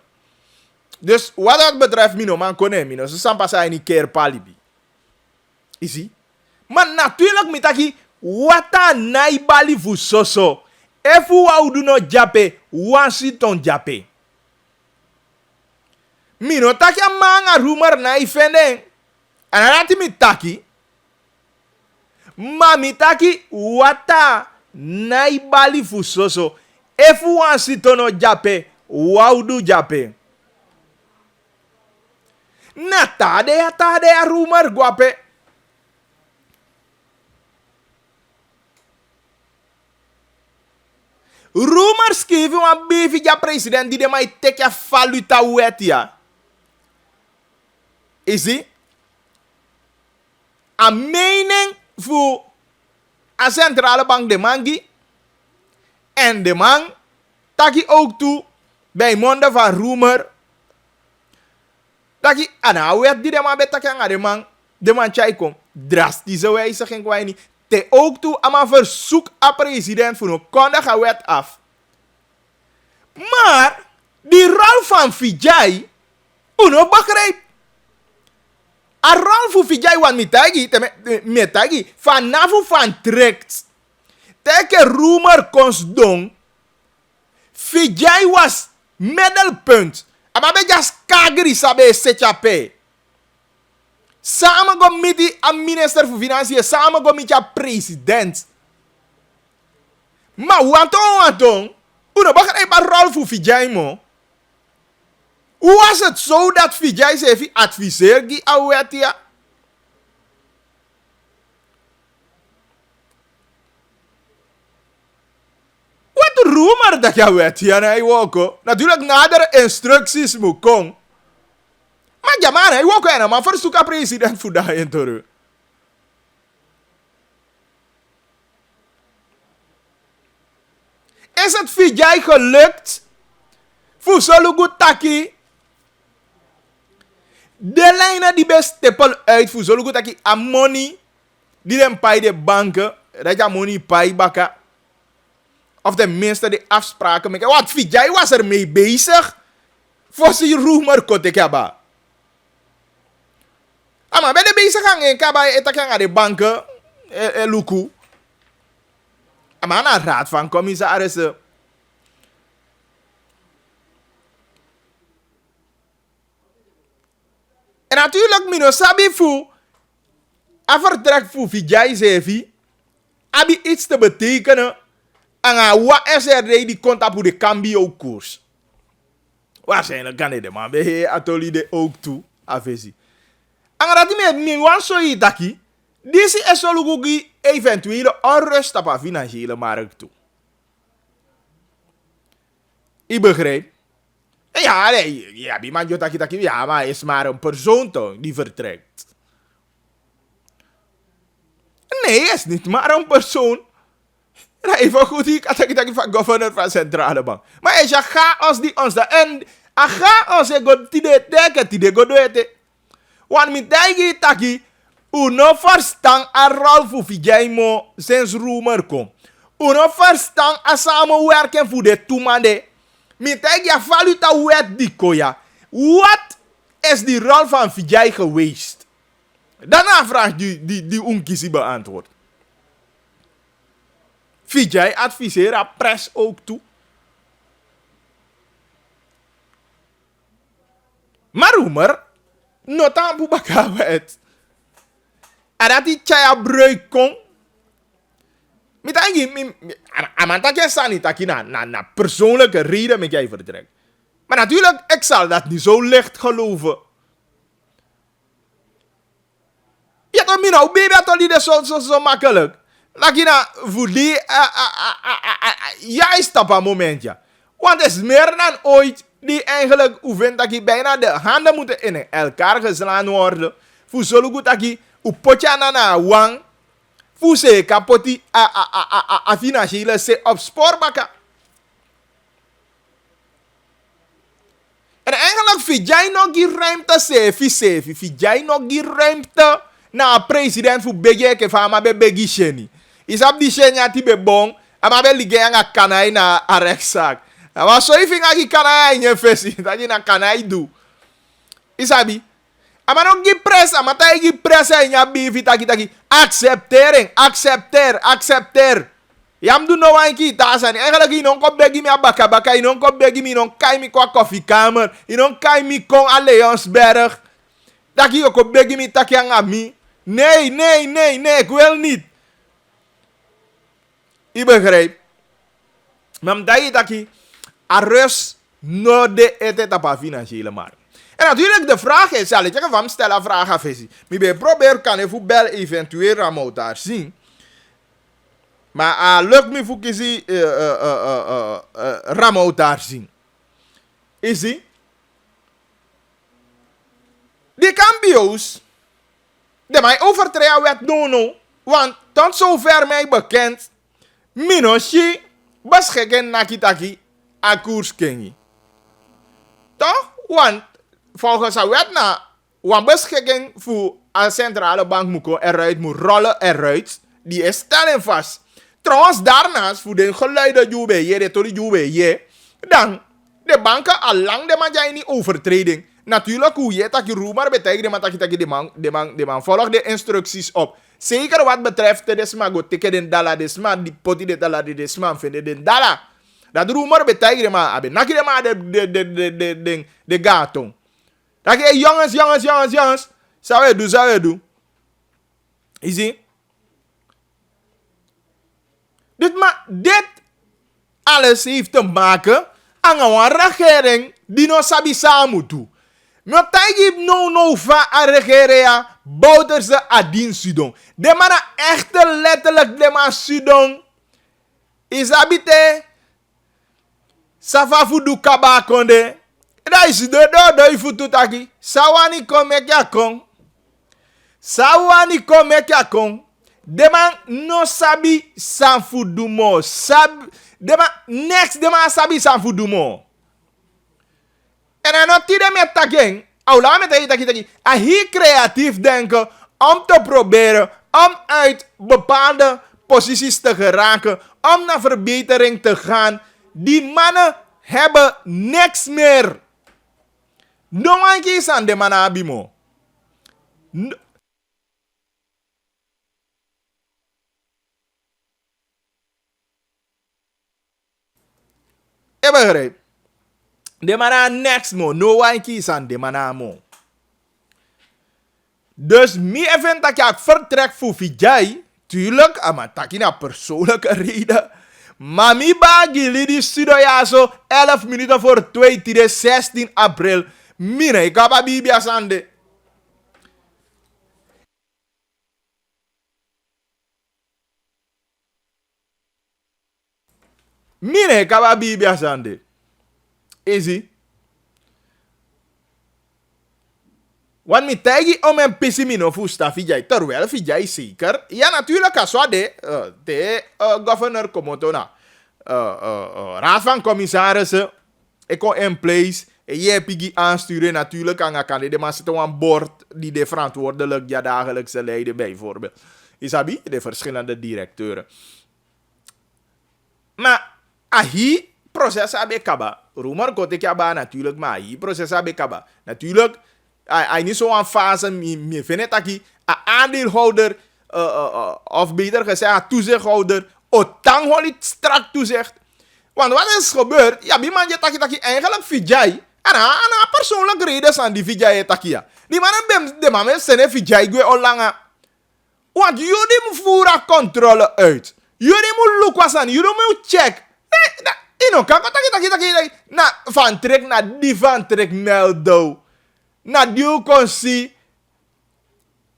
Dus wat dat betreft mino man konemino, ze san pasa in keer pa Libië. Isi? Maar natuurlijk mitaki wata naibali fu soso. Efu waudu no jape, wansiton jape. Mino taki a manga rumor na ifende. Anarati mi taki. Ma mi taki wata na ibali fusoso. Efu wansiton no jape, waudu jape. Na tade a rumor guape. Rumors geven een bevi ja president die de mij teke valuta wet ja. Is ie? Een mening voor een centrale bank de mangi. En de man taki ook toe bij monden van rumor. Taki ana wet die de man betake aan de man chai kom. Drastische wijziging kwai niet. Te ook toe aan een verzoek aan president voor een kondige wet af. Maar die rol van Vijay, uno begrijp. A rol van Vijay want metagi vanaf van trekt. Teke rumor konst dong. Vijay was middelpunt. Maar be jas kagri sabe sechape. Samen go met die minister van Financiën, samen go met je president. Maar wanton, uno begrijp een rol voor Vijay mo. Hoe was het zo dat Vijay zei adviseer die awetia? Wat rumor dat je awetia na iwoko? Natuurlijk nadere instructies moet komen. Maar jamana, ik ook een, maar verzoek aan president voor dat in terug. Is het voor jij gelukt? Voor zo'n goed taki? De lijnen die best stippel uit voor zo'n goed taki aan money. Die dan bij de banken, dat je money bij bakken. Of tenminste de afspraken maken. Wat vind jij was er mee bezig? Voor die rumor kote kaba. Maar ben je bezig gaan kaba etakan aan de banken, luku. Maar na raad van commissarissen. En natuurlijk, mino sabi fu. A vertrek fu vijay zevi. Abi iets te betekenen. En wat SRD die komt op de cambio koers. Waarschijnlijk kan dit, maar we atoli de ook toe. Afezi. En dat die me wan so yi taki. Deze is solugi eventuele onrust op de financiële markt toe. Ik begrijp. Ja, nee, ja, die man taki, ja, maar is maar een persoon toch die vertrekt. Nee, is niet maar een persoon. Even goed, ik had van governor van Centrale Bank. Maar is ja chaos die ons daar. En a chaos is goed die go doet. Want met die taki, u no verstaan a rol voor vijaymo sinds rumor kom. U no verstaan a samenwerken voor de toemande. Met die valuta wet die koya. Wat is die rol van Vijay geweest? Daarna vraagt die unkisi beantwoord. Vijay adviseert pres ook toe. Maar rumor, nota bubaka wet. En dat die chaya breuk kon. Amanta kan staan niet na persoonlijke reden met jij vertrekt. Maar natuurlijk, ik zal dat niet zo licht geloven. Ja, toch mina, baby, dat niet zo makkelijk. Lakina, voor die, juist op een momentje. Want het is meer dan ooit die eigenlijk, vindt dat je bijna de handen moeten in elkaar geslaan worden. Voor zo goed dat je, potje na wang. Voor ze kapoti a financiële se op spoorbakken. En eigenlijk vind jij nog die ruimte sefi. Vind jij nog die ruimte na president voor begeke van maar begi sheni. Is op die sheni ati be bon, maar be liggen aan kanai na a rechtszaak. Maar zo even aan die kanai in je versie, dat je na kanai doet. Isabi. Maar nog die press, maar dat je press in je bivi taki. Accepteer. Jam do no wan ki tasan. Eigenlijk je non ko begi mi abaka, je non ko begi mi non kai mi kwa koffiekamer, je non kai mi kon a Leonsberg. Dat je ook begi mi taki aan mi. Nee, ik wil niet. Ik begrijp. Maar dat je taki a rust no de ete tapa financiële markt. En natuurlijk de vraag is, zal ik je van stellen een vraag af. Ik ben probeer kan even bel eventueel Ramon daar zien. Maar lukt me voor kiezen Ramon daar zien. Is die? Die cambio's, de mij overtreden werd no. Want tot zover mij bekend, Minoshi beschikken nakitaki a koers kengi. Toch? Want volgens de wet na, wat beschikking voor een centrale bank moet rollen, die is stelling vast. Trouwens, daarnaast, voor de geluiden dan, de banken al lang de man jij niet overtreding. Natuurlijk, hoe je dat je rumor betekent, de man volgt de instructies op. Zeker wat betreft de desma, go teken den dala desma, die poti de dala de desma, vinden den dala. Dat rumor betekent, maar abe nakje de maar de gato. Dat je jongens, zou je doen. Je ziet? Dit alles heeft te maken aan een regering die nog sabi samen doen. Maar dat no van een regering bouwt ze adin sudon. De man echt letterlijk de man sudon. Is habite. Safa fudu kabakonde. Da is de futu taki. Sawani come kya kong. Sawani come kya kong. Deman no sabi san fudumo. Deman next deman sabi san fudumo. En dan not die met taking. Aula met taki. En hier creatief denken om te proberen om uit bepaalde posities te geraken, om naar verbetering te gaan. Die mannen hebben niks meer. No one kies aan de mannen abimo. Je begrijpt? De mannen niks more. No one kies aan de mannen mo. Dus mi even dat ik vertrek voor Vijay. Tuurlijk, ama takina persoonlijke reden. Maar mi bagi lidi studio ja zo 11 minuten voor 2 tire 16 april. Mine, ik heb Bibia Sande. Mine, ik heb Bibia Sande. Easy. Want mi tegi om een pessimino fusta Vijay. Terwijl Vijay zeker. Ja, natuurlijk als de governor Komotona. Raad van commissarissen. Ik kon in place. En je pigi aansturen natuurlijk aan de maar zitten aan boord die de verantwoordelijk ja dagelijkse leiden bijvoorbeeld. Isabi, de verschillende directeuren. Maar ahi proces abe kaba. Rumor kote kaba natuurlijk, maar ahi proces abe kaba. Natuurlijk. Hij niet zo aan fase, me vind het aki, een aandeelhouder, of beter gezegd, een toezichthouder, otang holit strak toezicht. Want wat is gebeurd? Ja, die man je taki eigenlijk Vijay, en een persoonlijke reden aan die Vijay taki ja. Die man de man zijn Vijay gwe olanga. Want jullie moet voeren controle uit. Jullie moet look was aan, jullie moet check. Nee, kan taki. Na van trek, na die van trek meldo. Na die kon zien,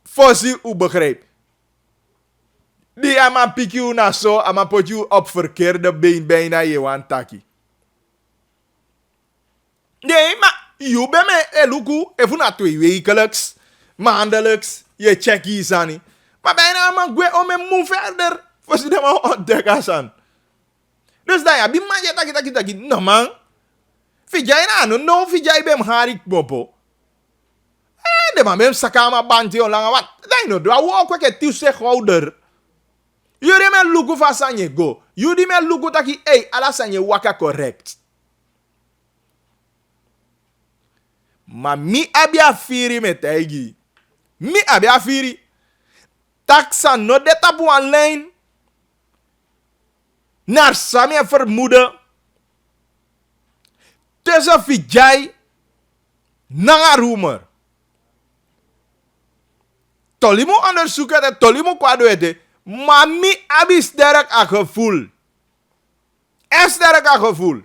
voorzien u begrijpt. Die ama pik u na zo, ama pot u op verkeerde been bijna je wan taki. Nee, maar je bent me eluku, even na 2 wekelijks, maandelijks, je check iets aan. Maar bijna ama gwe om en move verder, voorzien de man ontdekken aan. Dus dan ja, die man je taki, no man. Vijay na, no Vijay bem harik bopo. De man bem sakama banti onlanga wat. Dan no do awo kweke toezichthouder. Jullie men luku fa sanye go. Jullie men luku taki ala sanye waka correct. Maar mi abia firi met egi. Mi abia firi. Taksa no de tapu online. Naar Samia vermoeden. Tussen Vijay. Nanga rumor. Tolimo onderzoeken en tolimo kwaadwete. Maar mi abi sterk a gevoel. En sterk a gevoel.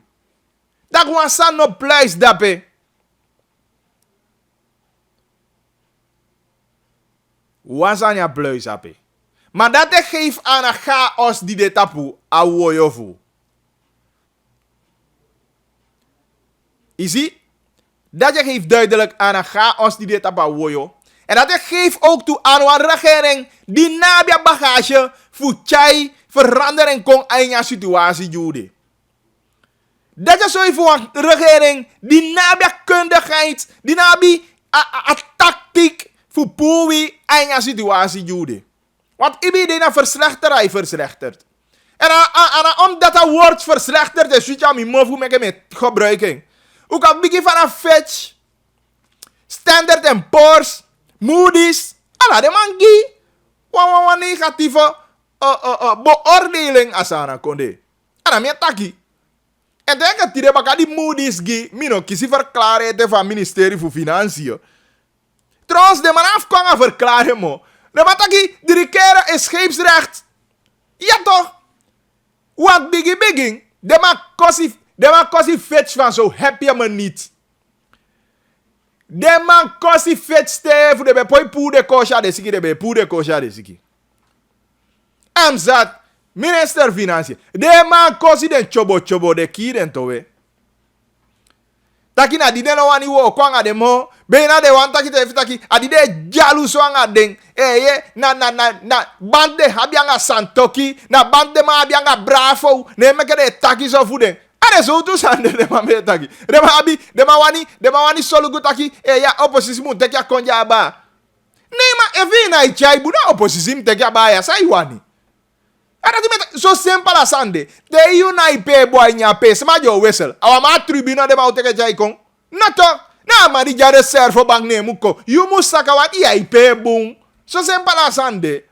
Dat we san no place dape. Wasan ja pluis ape. Maar dat geeft aan een chaos die de tapu a woyofu. Zie? Dat geeft duidelijk aan een chaos die de tapu a woyo. En dat geeft ook toe aan een regering die na je bagage voor chai verandering kon in je situatie jude. Dat is zo voor een regering die na je kundigheid, die na je tactiek voor poei in je situatie jude. Want iedereen na verslechtert. En omdat dat woord verslechtert, is het aan mijn moe met gebruiking. Ook al begin van een Fitch, Standard & Poor's, Moody's, alla de mangi, wan negatieve beoordeling asana konde. Ana mi taki. En denk dat die baka die Moody's gi, mino kisi verklaren van ministerie voor Financiën. Trouwens, de man afkwam verklaren mo. De mataki, die rekeren is scheepsrecht. Ja toch? Want begin, de man kosi fetch van zo heb je me niet. De man kosi fetch stef, de be poi pu de kosha de siki, de be pu de kosha de siki. Amzat, minister Financiën. De man kosi den chobo de kieren towe. Taki na dine no wani wo kwanga de mo. Be na de wan taki te taki. Adi de jalu so anga ding. Na bande habianga santoki. Na bande ma habianga bravo. Ne meke de taki so fuden. Ade so tu sande de ma me taki. De ma wani solugu taki. Ya opposisi mu teki akonja ba. Nee, maar even na ichai buna oppositie teki abaya sa iwani. So simple as Sunday. They you na ipe boy nya pe sama jo wessel. Awa ma tribuna de ma uteke jai kong. Nato. Na ma di jare servo bang ne muko. You must saka wat iya ipe boom. So simple as Sunday.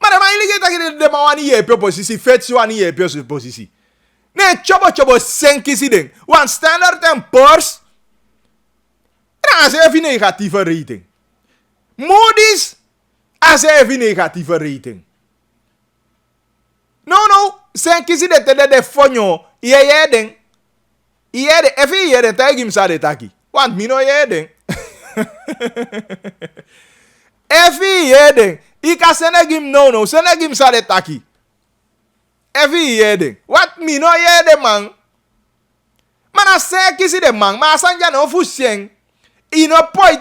Maar ma ili kita de ma wani ye pe posisi fetsi wani ye pe posisi. Ne chobo senki si ding. One Standard and Poor's. As even negatieve rating. Moody's as even negatieve rating. No, sen kisi de fonyo. Iye den. Even iye den tagim sa de taki. Want mi no iye den. Even iye den. Ika senegim no. Senegim sa de taki. Even iye den. What mi no iye den man. Mana sen kisi de man. Ma sanja no fusien. Ino poi,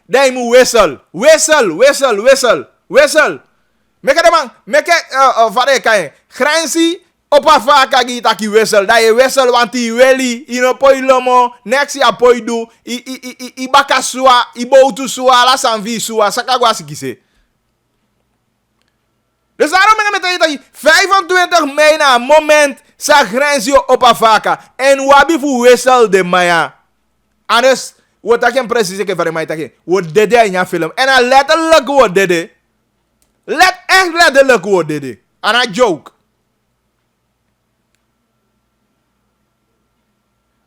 dai mu whistle. Meke de man, vade kaye. Grenzi, opa vaka gi taki whistle. Dai whistle wanti weli, ino poi lomo, next ya poi du, i baka sua, i boutu sua, la sanvi sua, sakagwa sikise. Dus daarom ben ik met 25 mei na moment, sa grenzi opa vaka. En wabi fu whistle de maya. Anders, wat ik hem precies ke voor mij take. Wat dede in je film. En hij letterlijk wat dede. Echt letterlijk wat dede. En hij joke.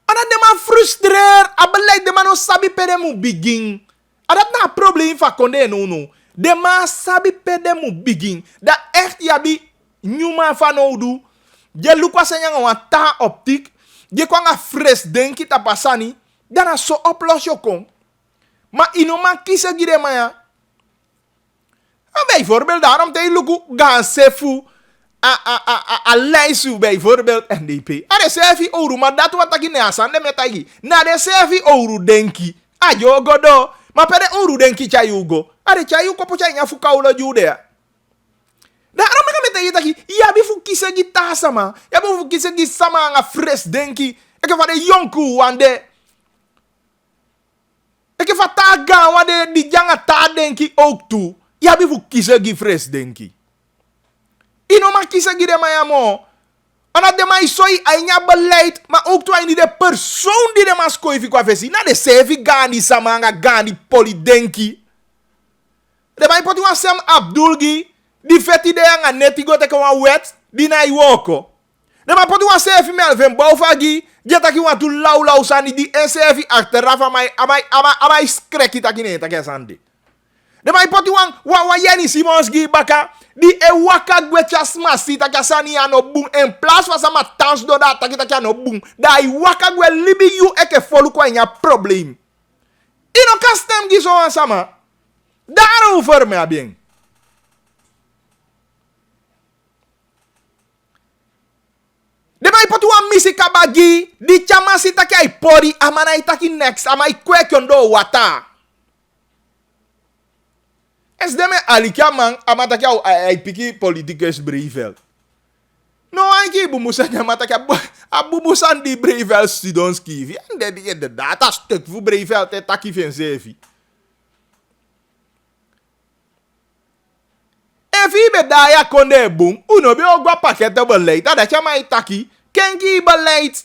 En dat de man frustreer. En beleid de man no sabi pede mu begin. En dat na probleem van konde no. De man sabi pede mu begin. Dat echt yabi nyuma van oudu. Je lukwa senyanga wan ta optiek. Je kwanga fres denki ta pasani. Dan zo oplos je kon. Maar inoman kiezen gide maya. Bijvoorbeeld daarom te luku gaan sefu a lijsu bijvoorbeeld NDP. Ade sefi oru maar dat wat taki ne asande metagi. Na de sefi oru denki. Ajo godo. Maar pede oru denki chayugo. Ade chayugo po chanya fuka ulo jude. Daarom ik met taki. Ja bifu kiezen gita sama. Ja bifu kiezen gi sama nga fres denki. Ik heb de jonku wande. Ik heb taga wade di janga ta denki ook toe. Ja bifu kise gi fres denki. Ino ma kise gi de maya mo. Ana de ma isoi ainya beleid. Maar ook toe ai de persoon die de ma skoifi kwa vesi. Na de sefi gani samanga gani poli denki. De ma ipoti wan Sam Abdulgi. Di feti de anga neti go teke wan wet. Di na iwoko. De ma ipoti wan sefi Melvin Boufagi. Jeta ki wan tu lau sani di NCF achteraf amai skreki takine take sandi. De mai poti wan Yeni Simons gi baka di e waka gwecha smasi take sani ano boom en place was ama tans do da take ano boom. Da i waka gwe libi you eke folu kwa nya problem. Ino kastem gi so sama. Daarover me bien. De mai potu wan misi kabagi di chama sita kai pori amana itaki next ama ikwekondo wata. Es deme alikia man amata kai ai piki politicus Breveld. No anki bumusan amata kai abumusan di Breveld Sidonski. Vi ande de data stuk fu Breveld te taki vensevi. Efi be daya konde boom, uno be ogwa pakete beleid. Dat chama itaki. Kengi beleid.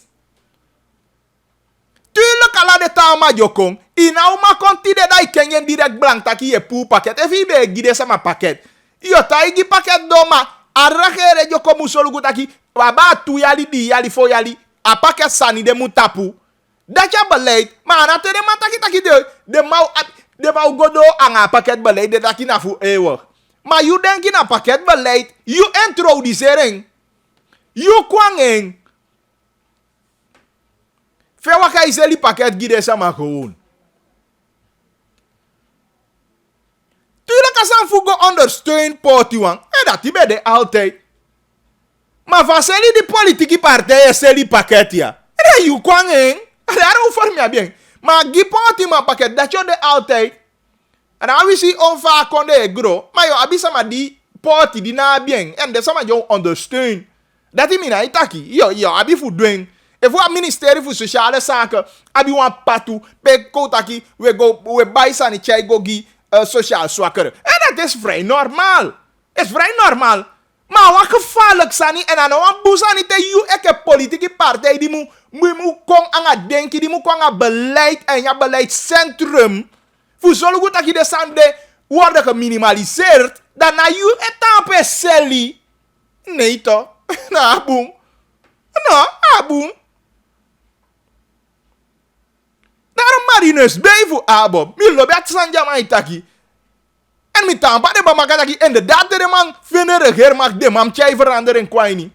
Tuurlijk ala de tama jokong. Ina uma konti de dai kengen direct blank taki ye pu paket. Efi be gide sama paket. Iyo ta igi paket doma. Arrakere joko musolugu taki. Waba tu yali di yali fo yali. A paket sani de mutapu. Dacha beleid. Ma anate de mataki taki de mau godo anga paket beleid de taki nafu ewa. Maar you denken na pakket beleid. You introduceren. You kwangeng. Fewa ka iseli pakket gide sama gewoon. Tuurlijk als aan fugo ondersteun portuan. En dat die bij de altijd. Maar van seli die politieke partijen seli pakket ja. En je kwam in. Daarom voor mij bien. Maar die politieke pakket dat je de altijd. En dan we zien onvaak kon de grow. Maar je abisa maar die party die na bien. En de sama je ondersteun. Dat is mina itaki. Yo abi fu doen. E voor het ministerie voor sociale zaken. Abi wan patu. Pe kotaki. We buy sani chai gogi sociaal zwakkeren. En dat is vrij normaal. Is vrij normaal. Maar wat gevaarlijk sani. En dan wan busani te you eke politieke partij die moet kon aan het denken. Die moet kon aan beleid. En ja beleidscentrum. Voor zorgen goed dat je de sande worden geminimaliseerd. Dan na you etape seli. Nee toch. Nou, boom. Nou, boom. Daarom marinus bij voor abo. Mi lobet sanja man itaki. En mi tampa de bama kataki. En de dat de man vinden regeer mag de man tjai veranderen kwaini.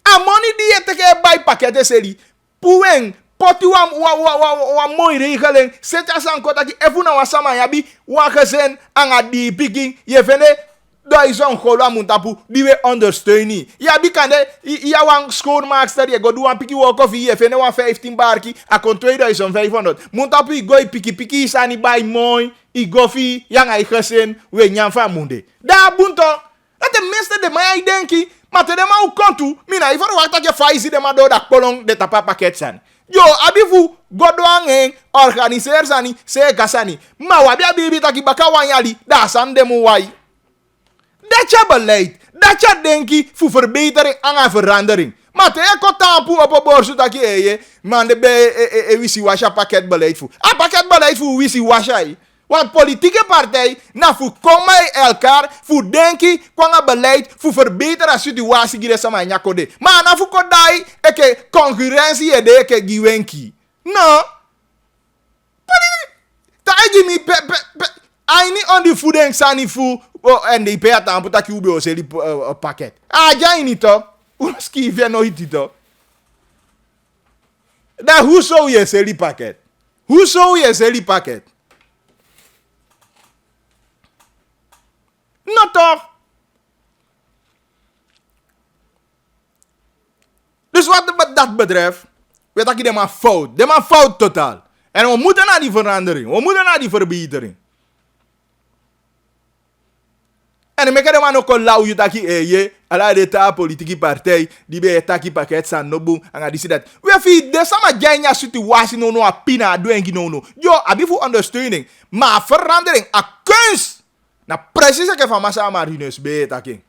A money die je teke bij pakketten seli. Pueng. Poti wa mooi regeling. Zet je aan kotaki. Even na wasama yabi. Wa gezen anga di picking. Je vende. Dat is een gola muntapu die we ondersteunen. Ja, die kan de, ja, wan schoonmaakster, je go doen een piki walk of je vindt een 15 barki, a kon 2500. Muntapu, go piki sani bij mooi, i gofi, yang ai gezin, we nyam van munde. Daar bunto, dat de meeste de mij denken, maar te de ma u kontu, mina even wacht dat je faizi de ma do dat kolong de tapa pakket zijn. Yo, abifu, godwang organiseer sani, se gasani. Ma wabi abibi taki baka wanyali, da san demu wai. Dat je beleid, dat je denkt voor verbetering en verandering. Maar te je tampu op een borst dat je man de bij wisi washa pakketbeleid voor. A pakketbeleid voor wisi washa. Want politieke partij na voor komen elkaar voor denken kwanga beleid voor verbeteren de situatie die sama nyakode. Maar na voor kodai eke concurrentie ede eke giwenki. No. Taigi mi aini on die voeding sani fu en die pe atampu taki ube o seli pakket. Ja ini to. Uski via no hiti to. Da hoe zou je seli pakket? Hoe zou je seli pakket? No toch? Dus wat dat betreft, weet ik de maar fout. De maar fout totaal. En we moeten naar die verandering. We moeten naar die verbetering. En dan maken we ook al lauw je taki je ala de ta politieke partij die bij taki pakket san nobu en die dat. We fi de sama janya situatie no a pina do engi no. Yo abi voor ondersteuning, maar verandering a kunst. Na precies ke van massa marinus be taki.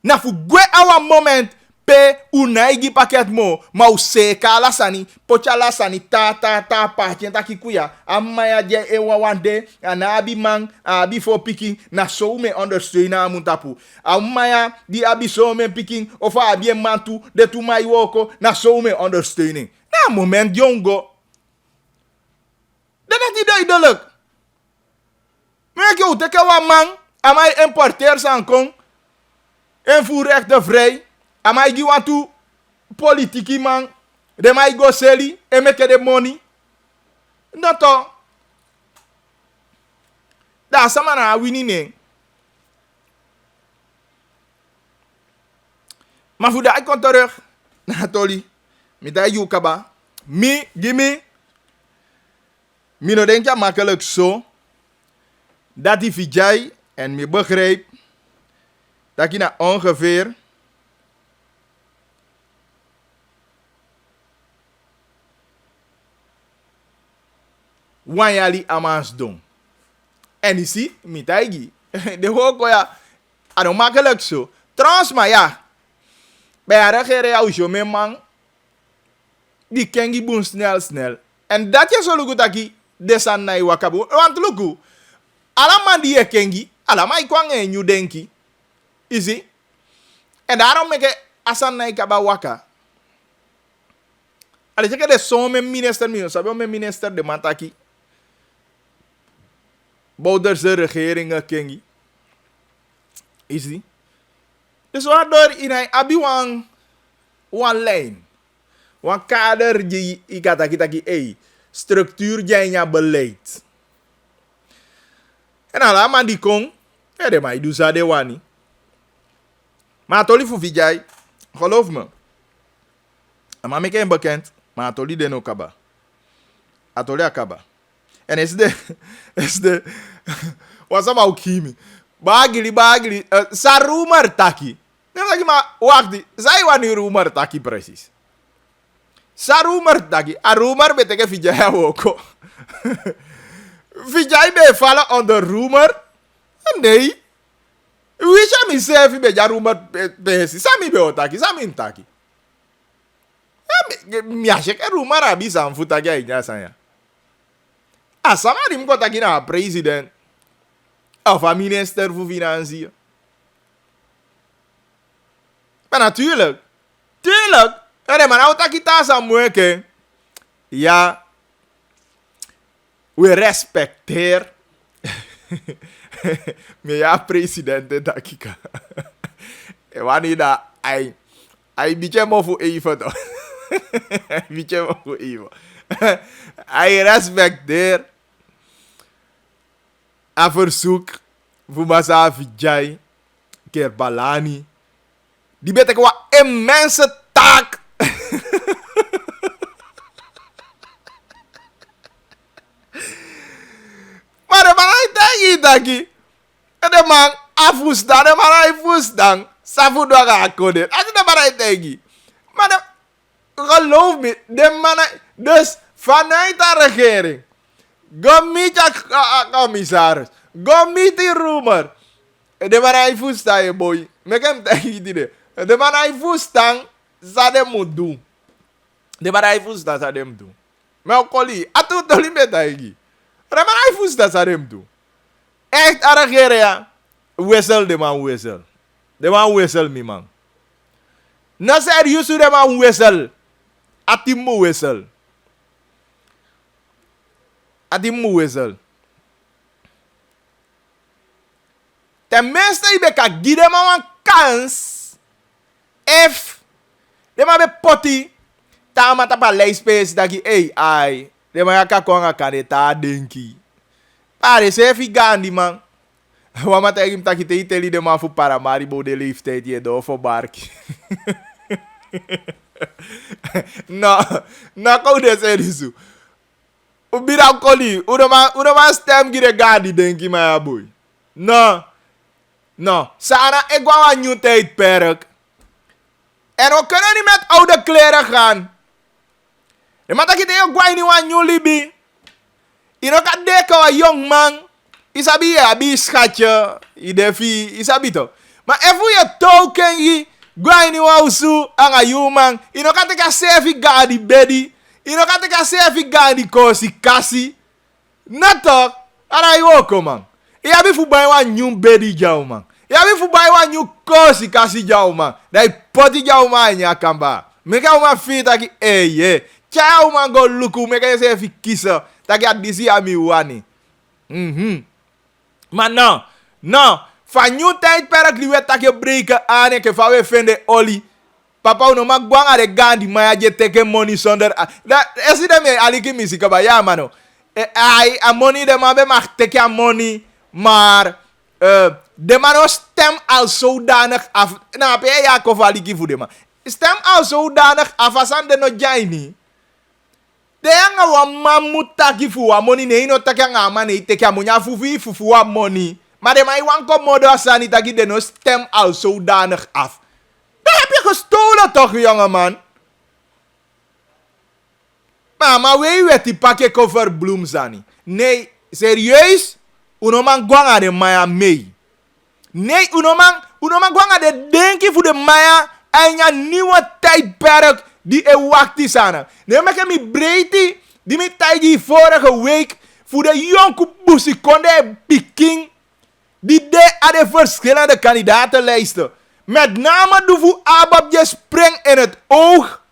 Na fu gwe awa moment pe unaigi pakket mo ma u seka la sani pocha la sani ta patien taki kuya amaya je ewa wande ana abi man abi for picking na so me understeunen muntapu amaya di abi so me picking of abi mantu de tu mai woko na so me understeuning na moment jongo dat is duidelijk maar je teke wa man amai importer san kon en voerrechten vrij. Amai gi want to politiki man. De mai go seli en make the money. Noto. Da sama na winning ne. Maar voor de ik kom terug. Na toli. Mi da yu kaba. Gimme. Mi no denk ja makkelijk zo. Dat die vijay en mi begrijp. Dat je na ongeveer 1 jaar amans doen. En je ziet, met die, de hoog ja, aan makkelijk zo. Trouwens, maar ja, bij haar regeren jou met man, die ken je boen snel. En dat je zo lukt dat je desan na je wakabu. Want luku, allemaal die je ken je, allemaal ik kwam en je denk je. Is it? En daarom make ik asan na ikaba waka. Ale check de so me minister sabe me minister de mataki. Bouderse regeringen kengi. Is it? Dus waardoor in een abi wan lijn. Wan kader die ikataki structuur janya beleid. En allemaal die kon, de mai du sa de wani. Maar toli fu vijay Geloof me. Maar ik ken bekend. Maar atoli de no kaba. Atoli akaba. En is de was ama ukimi. Bagili. Sa rumor taki. Nee, lagi maar wacht. Zij wanneer rumor taki precies. Sa rumor taki. A rumor betekent vijay woko. Vijay be vallen onder rumor? Nee. Wie zou me zeggen be ja rumor behesi? Sami be otaki, sami intaki. Mi achek e rumor abi san futaki a inya san ya. Asama di mko taki na president. Of een minister voor Financiën. Maar natuurlijk. Tuurlijk. En maar nou taki ta sa moeke. Ja. We respecteer. Me ja president dakika. E wanneer dat hij beetje mo voor even toch. Beetje mo voor even. Hij respecteer. A verzoek voor Masa Vijay, keer Balani. Die betekent wat immense taak. Maar de man hij taki. En de man afustan, de man hij fustan. Safu doa ga akkoord. Als de man hij taki. Maar de, geloof me, de man hij, dus vanuit de regering. Go meet a commissaris. Go meet the rumor. De man hij fustan je boy. Mek hem taki die. De man hij fustan, sa dem moet doen. De man hij fustan, sa dem doen. Maar ook koli, atu toli met taki. De man hij fustan, sa dem doen. Echt arrogeren ja. Wissel de man wissel. De man wissel mi man. Na serieus de man wissel. Atimu wissel. Atimu wissel. Tenminste, je kan geven man een kans. If de man be potty. Ta man tapa lijspace dat je hey ai. De man kan kon kan de ta denki. Pare se fi gandi man. Wama tegen tak je te de man voor Paramaribo de leeftijd je door voor bark. No kou de serisu. Ubira koli, urama stem gire gandi denki ma boy. No, Sana ik wou een nieuw tijdperk. En we kunnen niet met oude kleren gaan. Je moet dat je tegen een nieuw libi. Je kan denken een jong man. Isabi abi schatje, idefi, isabi toch. Maar even je token je, gwai wa usu, anga human, ino kan teka sefi gadi bedi, ino kan teka sefi gadi kosi kasi. Natok, ana iwoko man. Iabi fu bai wa new bedi jau man. Iabi fu bai wa new kosi kasi jau man. Dai poti jau man nya kamba. Meka uma fita ki eye. Chao man go luku, meka je sefi kisa. Taki adisi ami wani. Maar no. Van nieuw tijdperk die we takje breken aan en ke van we vinden oli. Papa no mag gwang are gandi maar je teke money zonder. Dat is niet meer aliki muziek ba ja mano. A money de man be mag teke money maar de man stem al zodanig af. Nou pe ja ko aliki voor de man. Stem al zodanig af as aan de no jaini. De yanga wa mamu taki fu wa money ne ino taki nga mani teki amunya fufu wa money. Maar de mai wan komodo asani taki de no stem al zodanig af. Dat heb je gestolen toch, jongeman? Maar weet die pakje cover bloem zani. Nee, serieus? Unoman gwanga de maya mee. Nee, unoman gwanga de denki voor de maya en ja nieuwe tijdperk. Die wakti sana. Nee, maar ik heb breedte. Die met tijdje vorige week. Voor de jonge busi konde piking. Die de aan de verschillende kandidatenlijsten. Met name doe voor Abab je spring in het oog.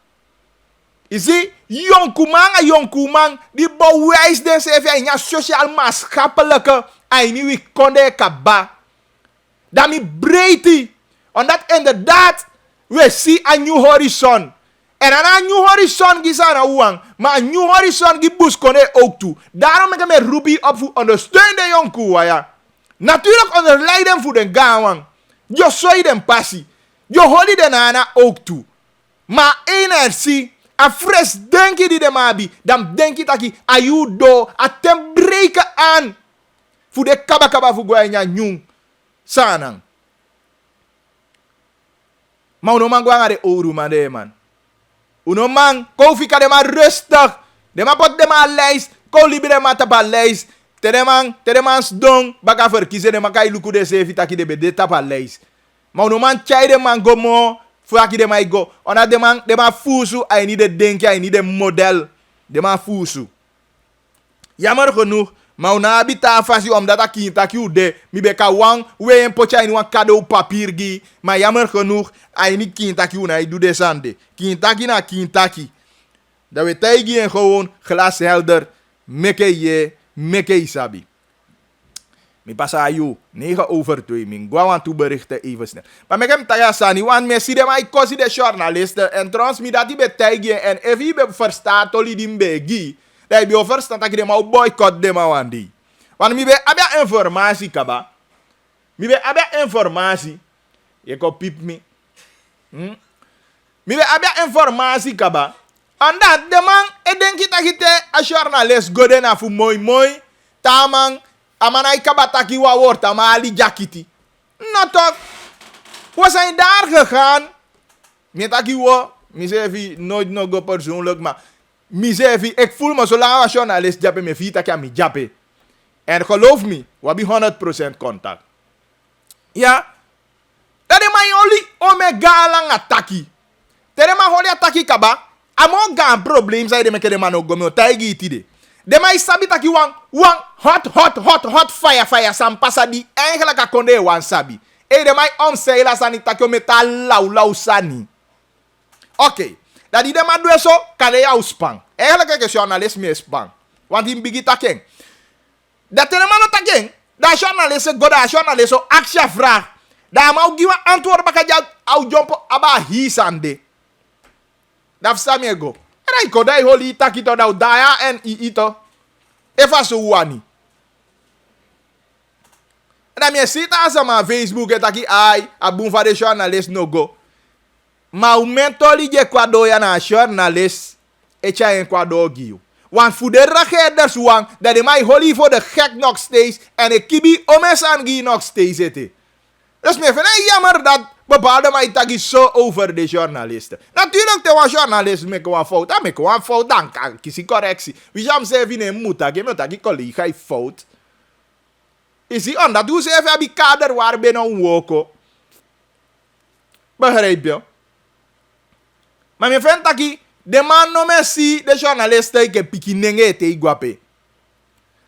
Je ziet, jonkuman. Die bewijst deze even in je sociaal-maatschappelijke. En nu wie konde kaba. Dat met breedte. Omdat inderdaad. We zien een nieuw horizon. En een nieuw horizon gisana uang, maar een nieuw horizon gibus kone ook toe. Daarom ik met Ruby op voor ondersteun de jonku ja. Natuurlijk onder leiden voor de gawang. Je zou je den passie. Je holy de nana ook toe. Maar energie, a fres denki die de mabi, dan denki taki ayudo, a tem breken aan. Voor de kaba voor goeie nyung. Sanang. Maar uno man gwanga de oru man de man. Uno man, kofi ka de man rustig. De man pot de man lijst, ko libi de man tapa lijst. Te de man sdong, baka verkiezen de man kai luku de sefi taki de bede tapa lijst. Maar uno man chai de man go mo, fuaki de man go. Ona de man fusu, ay ni de denki, ay ni de model. De man fusu. Jammer genoeg. Maar una habita fasi omdat a kinta de mi beka wang we en pocha in wan cadeau papier gi maar jammer genoeg ai ni kinta una i doe de sande kinta na kinta dat we tegi en gewoon glashelder meke isabi mi pasa ayu 9:02 min gwa toe berichten even snel maar me kem taya sani wan me si de mai kosi de journalisten en trans mi dat i be tegi en if i be verstaat toli dim begi dat je overstand dat je maar boycott de maar wandi. Want mi be abia informatie kaba. Mi be abia informatie. Je ko pip mi. Mi be abia informatie kaba. En dat de man e denki takite a journalist goden afu moi tamang amanai kaba taki wa worta ma ali jakiti. No toch. We zijn daar gegaan. Mi taki wo, mi zei nooit nog go persoonlijk maar Misevi, ik voel me zo lang als journalist jappe me vita kan mi jappe. En geloof me, we hebben 100% contact. Ja, dat is mijn oli omega lang ataki. Tere ma holi ataki kaba, amo gaan probleem zei de me kere man ogo me taigi itide. De ma isabi taki wang hot fire sam passa di eigenlijk akonde wan sabi. E de ma omseila sani taki ometa lau sani. Oké. Dat die de man doet zo, kan hij jou spang. Eigenlijk is journalist meer spang. Want die bigi taking. Dat de man taking, dat journalist go dat journalist zo actie vraag. Dat maar ook giwa antwoord baka jou au jump aba hisande. Dat sami go. En hij ko dai holi takito da daya en ito. Eva so wani. En dan me sit as ma Facebook etaki ai abun va de journalist no go. Maar o mentoli de Ecuador ya na journalist echa in Ecuador giu. Want voor de regerders wang dat de mij holy voor de gek nog steeds en de kibi omesan gi nog steeds zitten. Dus me vind het jammer dat bepaalde mij tagi zo over de journalisten. Natuurlijk te was journalist me gewoon fout. Dat me gewoon fout dan kan kiezen correctie. Wie jam se vine muta ge me tagi collega fout. Is hij on dat hoe ze even die kader waar binnen woko. Begrijp je? Maar me vind dat de man no me si de journaliste ke pikinenge te iguape.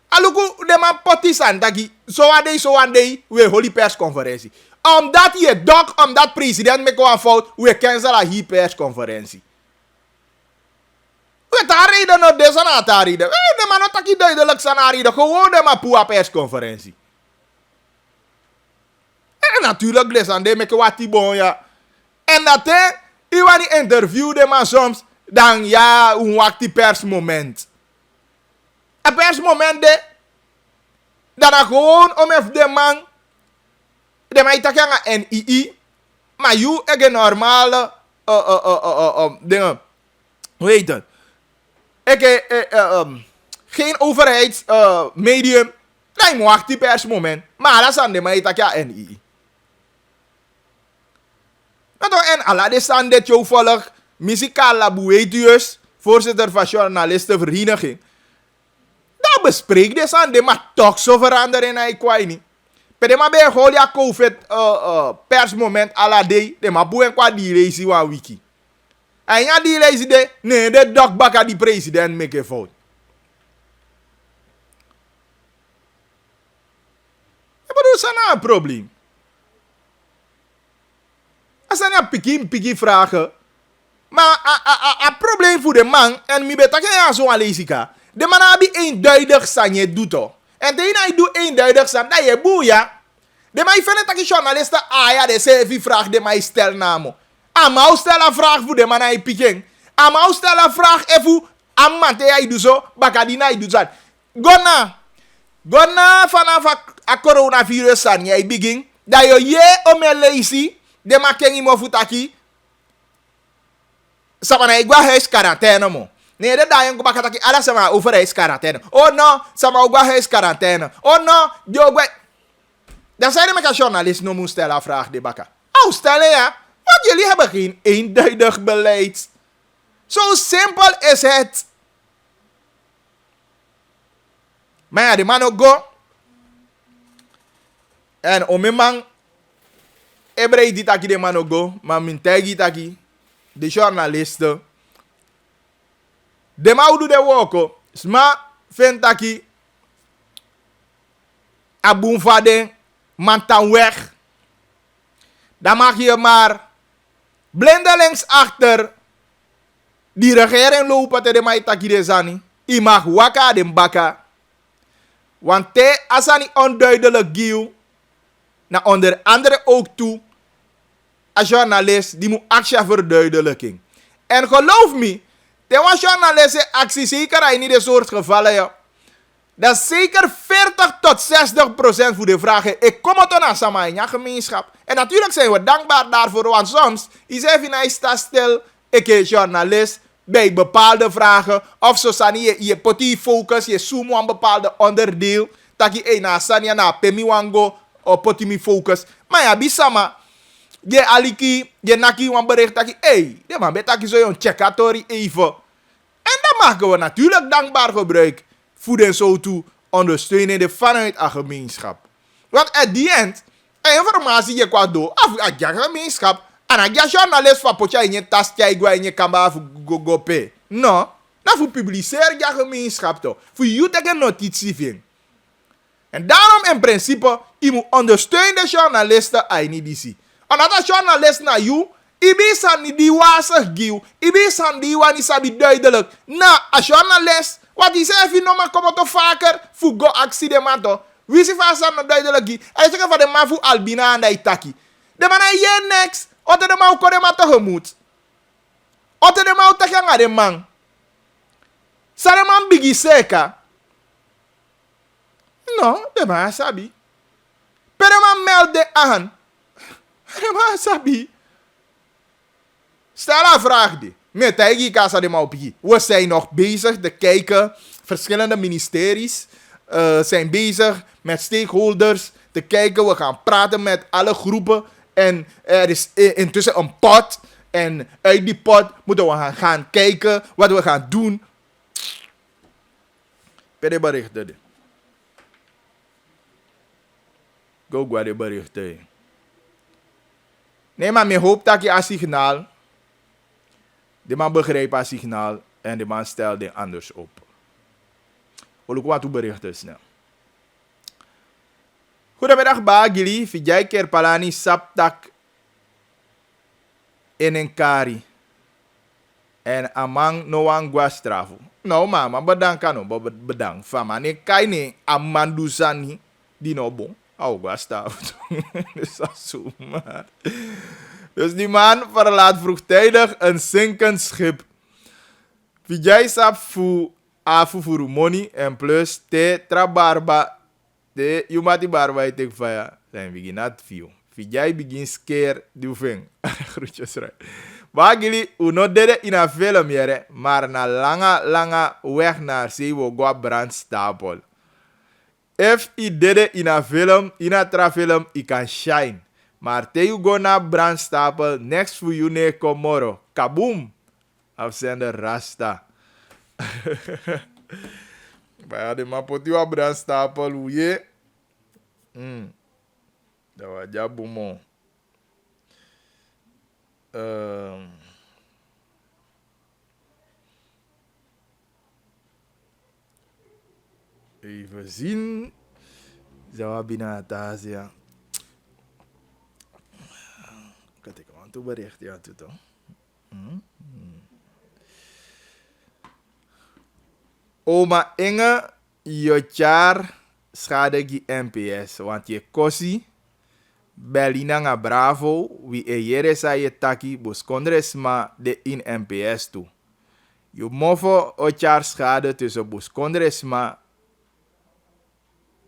Aluku de man potisan dat so one day we holy persconferentie. Omdat je dok omdat president me gewoon fout we cancel a persconferentie. We daar reden no deze na daar reden. De man no taki duidelijk sana reden gewoon de man pua persconferentie. En natuurlijk les aan de me ke wat bon ja. En dat je wanneer interview de man soms, dan ja, een wakti persmoment. Een persmoment de, dan gewoon om even de man itaken aan NII, maar je een normale, dingen, hoe heet het? Geen overheidsmedium, dan een wakti persmoment, maar dat is aan de man itaken aan NII. En ala de sandet jou volg, Muzikala Boetius, voorzitter van journalistenvereniging. Dat bespreekt de sande, maar toch zo veranderen in hij kwaai. Pede ma be holia COVID persmoment ala day, de ma boen kwa di reisi wa wiki. En ja die reisi de, nee de dok baka die president make fout. Ik bedoel, sana een probleem. Als je piki vragen. Maar een probleem voor de man. En mi betaken ja zo aan lezen. De man heb eenduidig sanje doet toch. En de ene doet eenduidig san. Dat je boeia. De man vindt dat je journalisten. Ja, de CV vraag de man stel namo. Amau stel een vraag voor de man hij piking. Amau stel een vraag even. Amante hij doet zo. Bakadina hij doet zo. Gona vanaf a coronavirus san. Jij begin. Dat je om je lezen. De making imo futaki. Sama igwa huis quarantaine mo. Nee, de dagen go bakataki ala sama over huis quarantaine. Oh no, sama igwa huis quarantaine. Oh no, yo gwe. Dan zijn er met journalist no moet stellen vraag de bakka. Oh, stellen ja. Want jullie hebben geen eenduidig beleid. Zo simpel is het. Maar ja, die man ook go. En om mijn man. Ebrei die taki de man ook go. Maar mijn tagi taki. De journalisten. De man doet de woko. Sma vindt taki. Aboen vaden. Man tan weg. Dan mag je maar blindelings achter die regering lopen te de maitaki de zani. I mag waka de baka. Want te asani onduidelijk giu. Na onder andere ook toe. Als journalist die moet actie verduidelijking. En geloof me. Te was journalisten actie zeker in die soort gevallen. Ja. Dat is zeker 40 tot 60% voor de vragen. Ik kom het aan samen in je gemeenschap. En natuurlijk zijn we dankbaar daarvoor. Want soms is even een sta stil. Ik ben journalist. Bij bepaalde vragen. Of zo sani je poti focus. Je zoom op een bepaalde onderdeel. Dat je na sani na pemi wango. Of poti mi focus. Maar ja, bisama. Je aliki. Je naki wan bericht. Dat je de man betaki zo een checkatori even. En dan maken we natuurlijk dankbaar gebruik. Voeden zo toe ondersteunen vanuit een gemeenschap. Want at the end, informatie je kwa do af uit je gemeenschap. En je journalist van potja in je tas in je kamba go pe. No, dat voor publiceren je gemeenschap toch. Voor je tegen notitie vinden. En daarom in principe, je moet ondersteunen journalisten aan je DC. Omdat een journalist naar jou, ibisan ni die wasig giu, ibisan die wani sabi duidelijk. Na, een journalist. Wat die zegt, je nog maar komt toch vaker voor go actie de man toch. Wie is van zijn duidelijk gi? Hij zegt van de man voor Albina en de taki. De man is hier niks. Ote de man kode man tegemoet. Ote de man tegen aan de man. Sa de man bigi seka. No, de man sabi. Per de man melde aan. De man sabi. Stel een vraag die. Met Taigi Casa de Maupie. We zijn nog bezig te kijken. Verschillende ministeries zijn bezig met stakeholders te kijken. We gaan praten met alle groepen. En er is intussen een pot. En uit die pot moeten we gaan kijken wat we gaan doen. Per de berichten. Go de berichten. Nee, maar ik hoop dat je een signaal. De man begreep haar signaal en de man stelde anders op. Hoe wat u berichten snel. Goedemiddag Bagili, vijay kerpalani saptak in een kari. En amang noang guastrafu. Nou mama, bedankt no, bedankt. Fama ne kaine amandusani di no bon. Oh guastrafu. Dus dat zo maar. Dus die man verlaat vroegtijdig een zinkend schip. Vijay sap fu afu furu money en plus te trabarba de yumati barba itek faya. Zijn beginat view. Vijay begin scare die ving. Groetjes rij. Bagili uno dede in een film jere, maar na lange weg naar zee wo go brandstapel. If I dede in een film, in een trafilm, I kan shine. Maar te you go na brandstapel, next for you ne komoro. Kaboom! Afzender Rasta. Bij de mapoti wa brandstapel, hoe je? Dat was ja boemon. Even zien. Zawa binatasia. Kijk, ik want toe bericht ja toe toch. Oma Inge, je jaar schade gi NPS, want je kosi Berlina nga bravo, wie yere sa je taki buskondresma de in NPS toe. Je mofo o jaar schade tussen buskondresma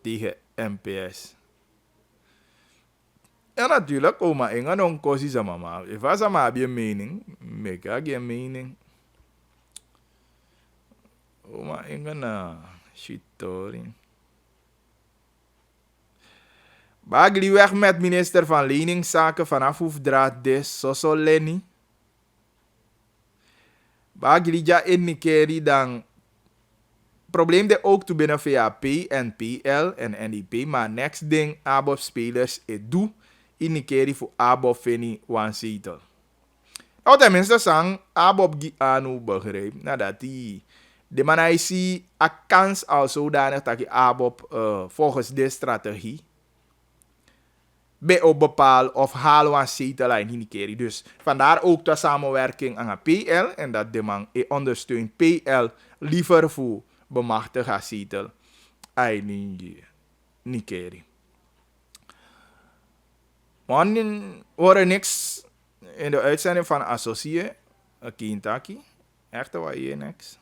tegen NPS. Ja, natuurlijk. Oma Inga non kosi sa mama. If asa ma heb je mening, meka geen mening. Oma Inga na shitori. Bagli weg met minister van Leningszaken vanaf Hoefdraad des Soso Lenny. Bagli ja in Nikeri dan probleem de ook toe binnen VAP, NPL en NDP, maar next ding ABOP spelers het doe in Nikeri voor ABOP Feni one zetel. Nou tenminste sang ABOP gi anu begreep nadat die de manaisi a kans al zodanig dat je ABOP volgens de strategie bij op bepaal of halen we een zetel in Nikeri. Dus vandaar ook de samenwerking aan PL en dat de man ondersteunt PL liever voor bemachtigen zetel in Nikeri. Maar we horen niks in de uitzending van Associé Kintaki. Echt waar je niks.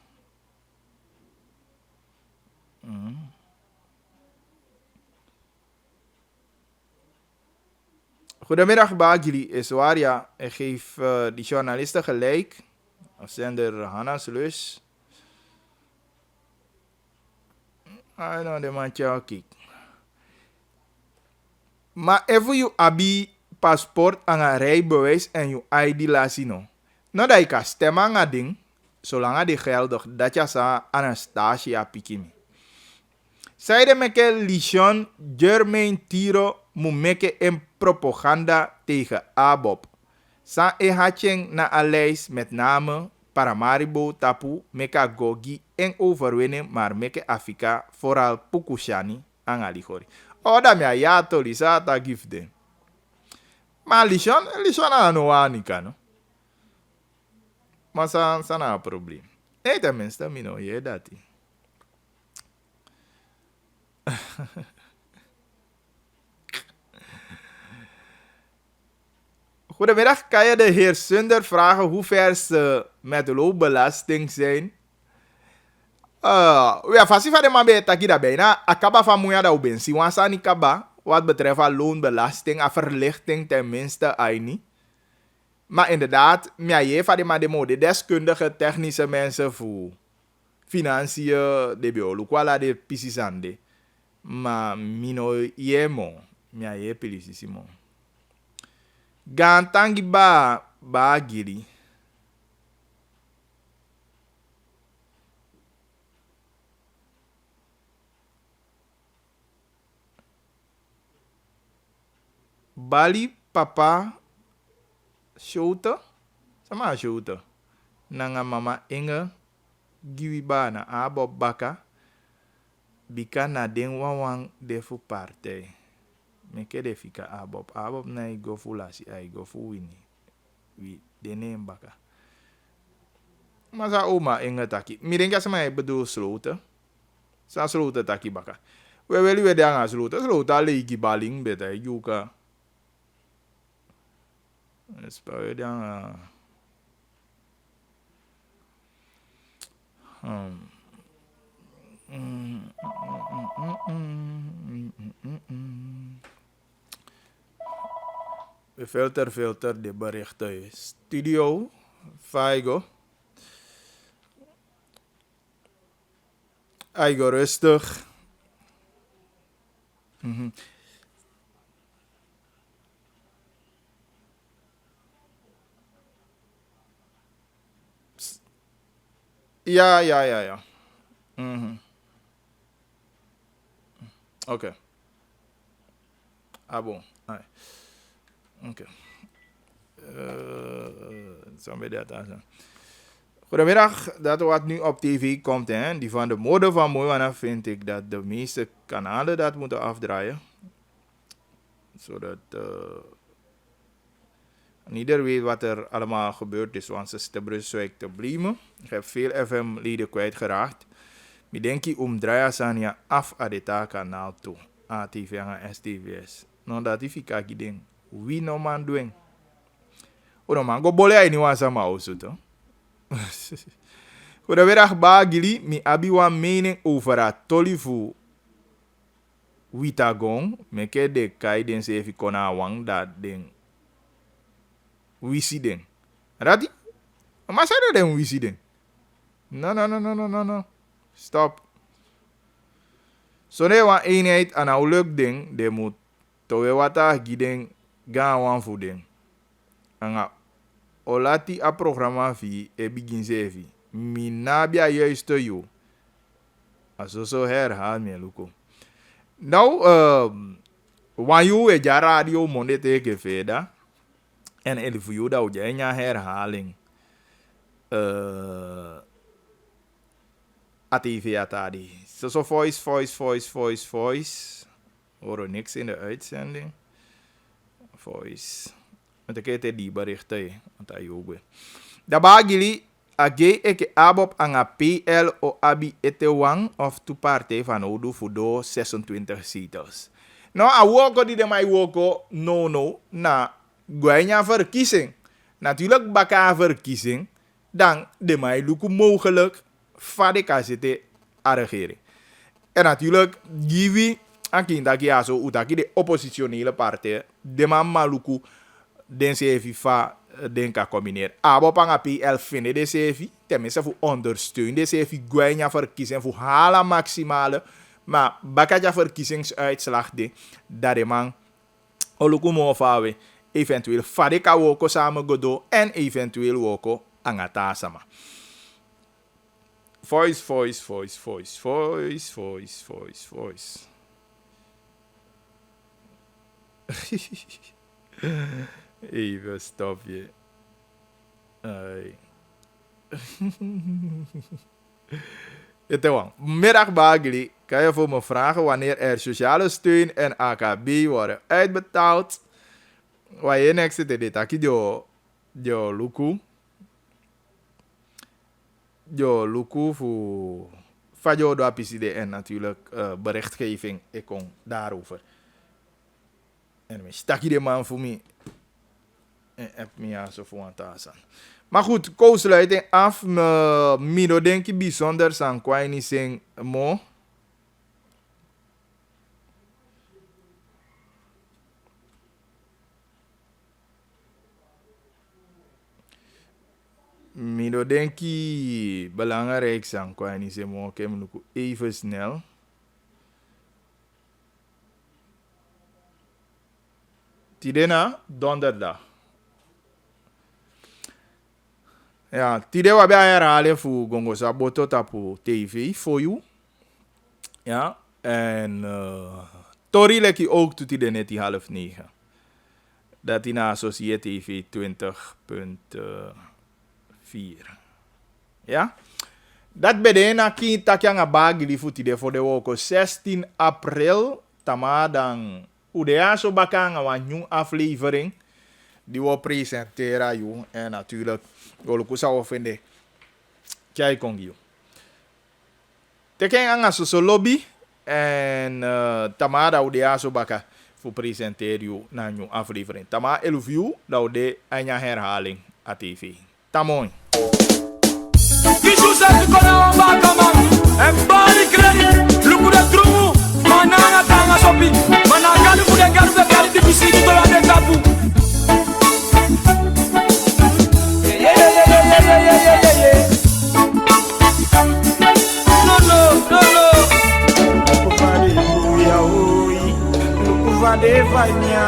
Goedemiddag Bagili, is waar ja. Ik geef die journalisten gelijk. Zender Hanna Slus. I know de man kijk. Maar even je abi paspoort aan een rijbewijs en je ID lasino. Nou dat je kan stemmen aan een ding, zolang die geldig dat je sa Anastasia pikimi. Zijde meke lichon Germain Tiro moet meke in propaganda tegen ABOP. Sa e hatching na een lijst met name Paramaribo Tapu meka gogi en overwinning maar meke Afrika vooral Pukushani aan Aligori. O da mia ya to lisa ta gifde. Maar lichon aan no anika no. Maar sa na probleem. Nee tenminste mi no je dati. Goedemiddag, kan je de heer Sunder vragen hoe ver ze met loonbelasting zijn? Ja, fasi van de man bij taki daarbij. Akaba van moeja da ubensi. Wansa ni kaba, wat betreft loonbelasting, a verlichting tenminste, aini. Maar inderdaad, je van de man de mode deskundige technische mensen voor financiën, de biolukwala de pisisande. Maar mino yemo, je pilisissimo. Gantangi ba giri. Bali papa shouta sama shouta nanga mama Inge giwi ba na abo baka bika na den wawang defu partij. Meke de fika abob na i go fulasi ai go fu wini wi dene baka. Masa oma Inge taki mirenga sama e bedoel sloten sa sloten taki baka we weli we danga sloten legi baling beta yuka espero danga filter de berichten. Studio Faigo. Aigo rustig. Ja. Oké. Ah bon. Oké. Zo bij dat aan. Goedemiddag, dat wat nu op tv komt, hè, die van de mode van Moana, vind ik dat de meeste kanalen dat moeten afdraaien. Zodat ieder weet wat er allemaal gebeurd is, want ze stebruiswijk te blamen. Ik heb veel FM-leden kwijtgeraakt. Ik denk draaien Sania af aan dit kanaal toe. ATV en STVS. Nou dat die fika ding. Wie no man doen? O no man go bole ai ni wasa ma osuto. Goedemiddag Bagili, mi abi wan mening over het tolifu witagong, me ke de kai den se fi kona wang dat den wisi den. Rati? Maar zei dat den wisi den? No. Stop. So ne wan eenheid aan een leuk ding, de moet towe wata giden gaan wan voor ding. Anga olati a programma fi e begin zevi. Minabia juist to you. Aso herhaal me luko. Nou, wan you e ja radio monde teke veda. En el voor you dat je nya herhaling. A TV atadi. So voice. Hoor niks in de uitzending. Voice. Want ik heb die berichten. Want hij ook. Daarbij jullie. Age eke abop anga PL o abi etewang of tu parte van Odu Fudo 26 zetels. Nou, a woko die de mij woko, no, na guanya verkiezing. Natuurlijk baka verkiezing, dan de mij luku mogelijk fadeka zitten a regering. En natuurlijk, givi, akindaki aso, utaki de oppositionele partij, de man maluku, den se FIFA, den ka combineer. Abo panga PL vinden de CFI. Tenminste voor ondersteunen de CFI. Guanya verkiezing voor hala maximale. Maar bakaja verkiezingsuitslag de. Dat de man. Oluku mofawe. Eventueel fadeka woko samen godo. En eventueel woko angata sama. Voice. Even stop je. Middag Bagli, kan je voor me vragen wanneer er sociale steun en AKB worden uitbetaald? Waar je next zit, dit aki jo luku voor Fajo do APCD en natuurlijk berichtgeving ik kom daarover. En mijn stakje de man voor mij. En heb me ja zo voor aan tasan. Maar goed, koosluiting af. Mido denk ik bijzonder zijn kwai sing mo. Mido denk ik belangrijk zijn kwai sing mo. Ik heb even snel. Tidena donderdag. Ja, tide wa bij herhalen voor Gongo Saboto tapu TV voor you. Ja, en Tori leki ook tot die net die 8:30. Dat in Associate TV 20.4. Ja. Dat bedena ki takyanga bagi di futi voor de woko 16 april tamadang udea so bakanga wa nieuw aflevering die we presenteren jong en natuurlijk goluku zou vinden kijk kon je teken anga so lobby en tamada udea so baka voor presenteren na nieuw aflevering tama eluview dat de anya herhaling a TV tamoy Kishu sabi ko na baka man embali credit luku da trumu manana tanga sopi managalu kude galu be kali di bisigi to la de kapu yeah. No Luku vade vanya